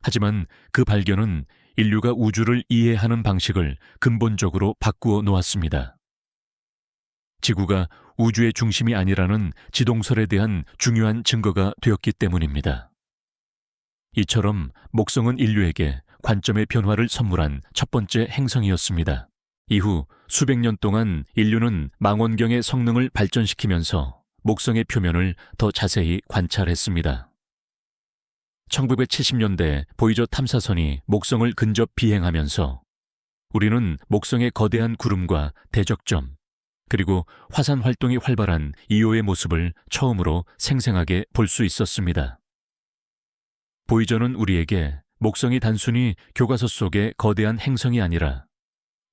하지만 그 발견은 인류가 우주를 이해하는 방식을 근본적으로 바꾸어 놓았습니다. 지구가 우주의 중심이 아니라는 지동설에 대한 중요한 증거가 되었기 때문입니다. 이처럼 목성은 인류에게 관점의 변화를 선물한 첫 번째 행성이었습니다. 이후 수백 년 동안 인류는 망원경의 성능을 발전시키면서 목성의 표면을 더 자세히 관찰했습니다. 1970년대 보이저 탐사선이 목성을 근접 비행하면서 우리는 목성의 거대한 구름과 대적점, 그리고 화산 활동이 활발한 이오의 모습을 처음으로 생생하게 볼 수 있었습니다. 보이저는 우리에게 목성이 단순히 교과서 속의 거대한 행성이 아니라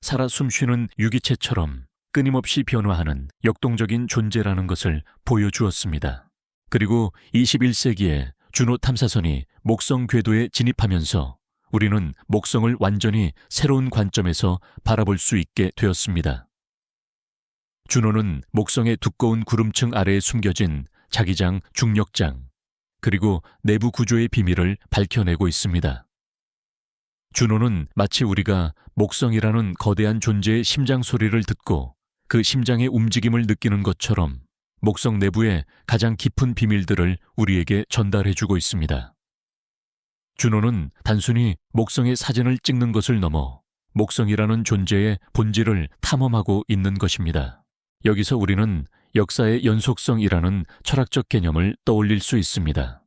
살아 숨쉬는 유기체처럼 끊임없이 변화하는 역동적인 존재라는 것을 보여주었습니다. 그리고 21세기에 준호 탐사선이 목성 궤도에 진입하면서 우리는 목성을 완전히 새로운 관점에서 바라볼 수 있게 되었습니다. 준호는 목성의 두꺼운 구름층 아래에 숨겨진 자기장 중력장, 그리고 내부 구조의 비밀을 밝혀내고 있습니다. 준호는 마치 우리가 목성이라는 거대한 존재의 심장 소리를 듣고 그 심장의 움직임을 느끼는 것처럼 목성 내부의 가장 깊은 비밀들을 우리에게 전달해주고 있습니다. 준호는 단순히 목성의 사진을 찍는 것을 넘어 목성이라는 존재의 본질을 탐험하고 있는 것입니다. 여기서 우리는 역사의 연속성이라는 철학적 개념을 떠올릴 수 있습니다.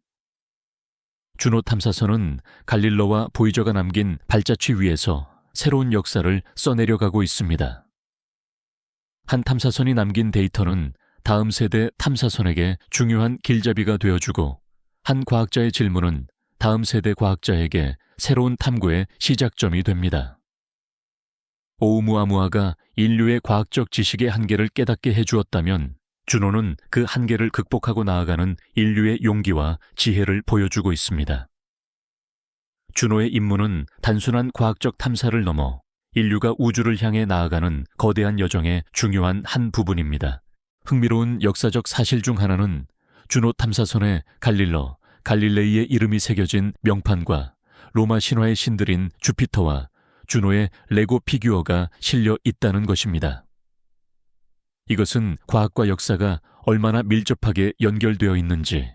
주노 탐사선은 갈릴러와 보이저가 남긴 발자취 위에서 새로운 역사를 써내려가고 있습니다. 한 탐사선이 남긴 데이터는 다음 세대 탐사선에게 중요한 길잡이가 되어주고, 한 과학자의 질문은 다음 세대 과학자에게 새로운 탐구의 시작점이 됩니다. 오우무아무아가 인류의 과학적 지식의 한계를 깨닫게 해주었다면, 주노는 그 한계를 극복하고 나아가는 인류의 용기와 지혜를 보여주고 있습니다. 주노의 임무는 단순한 과학적 탐사를 넘어 인류가 우주를 향해 나아가는 거대한 여정의 중요한 한 부분입니다. 흥미로운 역사적 사실 중 하나는 주노 탐사선에 갈릴러, 갈릴레이의 이름이 새겨진 명판과 로마 신화의 신들인 주피터와 주노의 레고 피규어가 실려 있다는 것입니다. 이것은 과학과 역사가 얼마나 밀접하게 연결되어 있는지,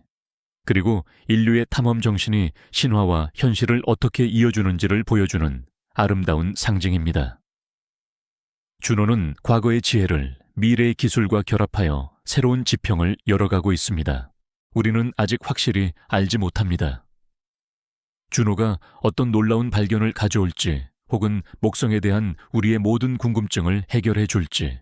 그리고 인류의 탐험 정신이 신화와 현실을 어떻게 이어주는지를 보여주는 아름다운 상징입니다. 주노는 과거의 지혜를 미래의 기술과 결합하여 새로운 지평을 열어가고 있습니다. 우리는 아직 확실히 알지 못합니다. 주노가 어떤 놀라운 발견을 가져올지, 혹은 목성에 대한 우리의 모든 궁금증을 해결해 줄지.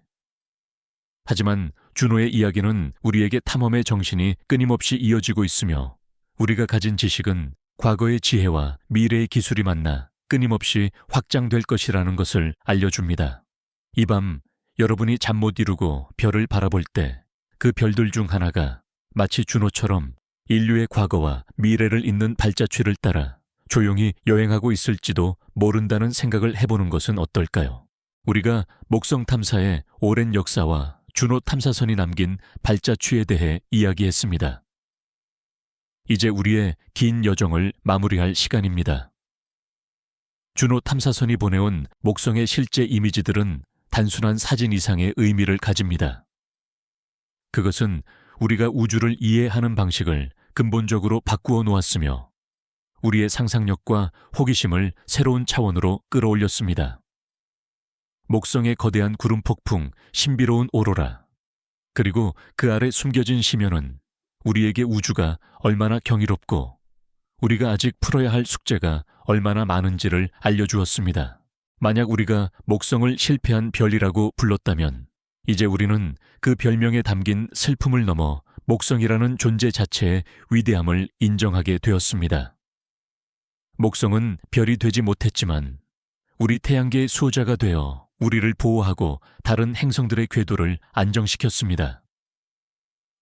하지만 주노의 이야기는 우리에게 탐험의 정신이 끊임없이 이어지고 있으며, 우리가 가진 지식은 과거의 지혜와 미래의 기술이 만나 끊임없이 확장될 것이라는 것을 알려줍니다. 이 밤 여러분이 잠 못 이루고 별을 바라볼 때 그 별들 중 하나가 마치 주노처럼 인류의 과거와 미래를 잇는 발자취를 따라 조용히 여행하고 있을지도 모른다는 생각을 해보는 것은 어떨까요? 우리가 목성 탐사의 오랜 역사와 주노 탐사선이 남긴 발자취에 대해 이야기했습니다. 이제 우리의 긴 여정을 마무리할 시간입니다. 주노 탐사선이 보내온 목성의 실제 이미지들은 단순한 사진 이상의 의미를 가집니다. 그것은 우리가 우주를 이해하는 방식을 근본적으로 바꾸어 놓았으며, 우리의 상상력과 호기심을 새로운 차원으로 끌어올렸습니다. 목성의 거대한 구름 폭풍, 신비로운 오로라, 그리고 그 아래 숨겨진 심연은 우리에게 우주가 얼마나 경이롭고 우리가 아직 풀어야 할 숙제가 얼마나 많은지를 알려주었습니다. 만약 우리가 목성을 실패한 별이라고 불렀다면, 이제 우리는 그 별명에 담긴 슬픔을 넘어 목성이라는 존재 자체의 위대함을 인정하게 되었습니다. 목성은 별이 되지 못했지만 우리 태양계의 수호자가 되어 우리를 보호하고 다른 행성들의 궤도를 안정시켰습니다.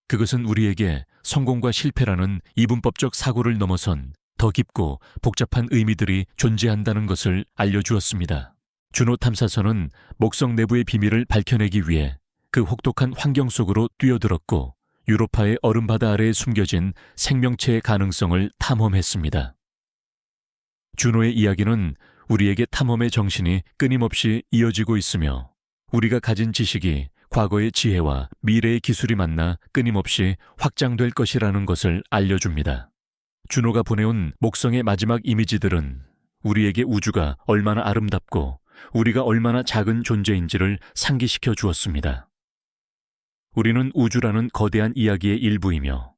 그것은 우리에게 성공과 실패라는 이분법적 사고를 넘어선 더 깊고 복잡한 의미들이 존재한다는 것을 알려주었습니다. 주노 탐사선은 목성 내부의 비밀을 밝혀내기 위해 그 혹독한 환경 속으로 뛰어들었고, 유로파의 얼음바다 아래에 숨겨진 생명체의 가능성을 탐험했습니다. 주노의 이야기는 우리에게 탐험의 정신이 끊임없이 이어지고 있으며, 우리가 가진 지식이 과거의 지혜와 미래의 기술이 만나 끊임없이 확장될 것이라는 것을 알려줍니다. 주노가 보내온 목성의 마지막 이미지들은 우리에게 우주가 얼마나 아름답고 우리가 얼마나 작은 존재인지를 상기시켜 주었습니다. 우리는 우주라는 거대한 이야기의 일부이며,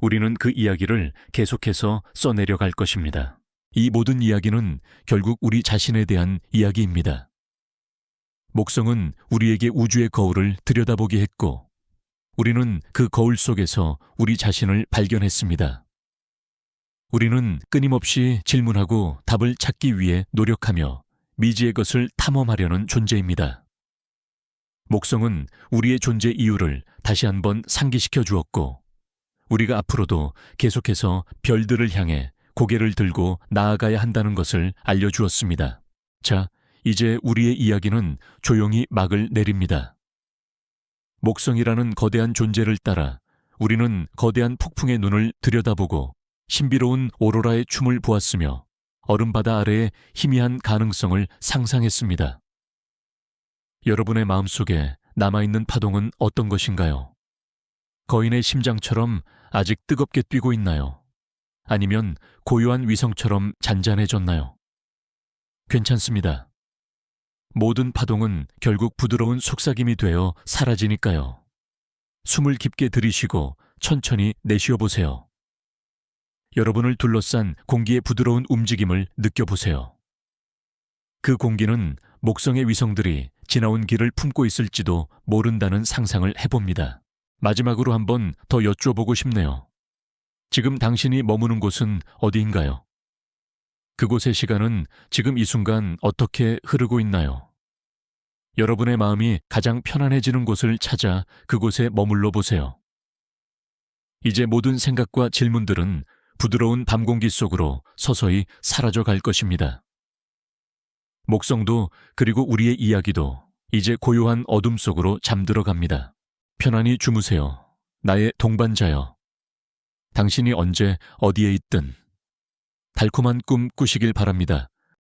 우리는 그 이야기를 계속해서 써내려갈 것입니다. 이 모든 이야기는 결국 우리 자신에 대한 이야기입니다. 목성은 우리에게 우주의 거울을 들여다보게 했고, 우리는 그 거울 속에서 우리 자신을 발견했습니다. 우리는 끊임없이 질문하고 답을 찾기 위해 노력하며 미지의 것을 탐험하려는 존재입니다. 목성은 우리의 존재 이유를 다시 한번 상기시켜 주었고, 우리가 앞으로도 계속해서 별들을 향해 고개를 들고 나아가야 한다는 것을 알려주었습니다. 자, 이제 우리의 이야기는 조용히 막을 내립니다. 목성이라는 거대한 존재를 따라 우리는 거대한 폭풍의 눈을 들여다보고 신비로운 오로라의 춤을 보았으며, 얼음바다 아래의 희미한 가능성을 상상했습니다. 여러분의 마음속에 남아있는 파동은 어떤 것인가요? 거인의 심장처럼 아직 뜨겁게 뛰고 있나요? 아니면 고요한 위성처럼 잔잔해졌나요? 괜찮습니다. 모든 파동은 결국 부드러운 속삭임이 되어 사라지니까요. 숨을 깊게 들이쉬고 천천히 내쉬어 보세요. 여러분을 둘러싼 공기의 부드러운 움직임을 느껴보세요. 그 공기는 목성의 위성들이 지나온 길을 품고 있을지도 모른다는 상상을 해봅니다. 마지막으로 한번 더 여쭤보고 싶네요. 지금 당신이 머무는 곳은 어디인가요? 그곳의 시간은 지금 이 순간 어떻게 흐르고 있나요? 여러분의 마음이 가장 편안해지는 곳을 찾아 그곳에 머물러 보세요. 이제 모든 생각과 질문들은 부드러운 밤 공기 속으로 서서히 사라져 갈 것입니다. 목성도 그리고 우리의 이야기도 이제 고요한 어둠 속으로 잠들어 갑니다. 편안히 주무세요. 나의 동반자여. 당신이 언제 어디에 있든 달콤한 꿈 꾸시길 바랍니다.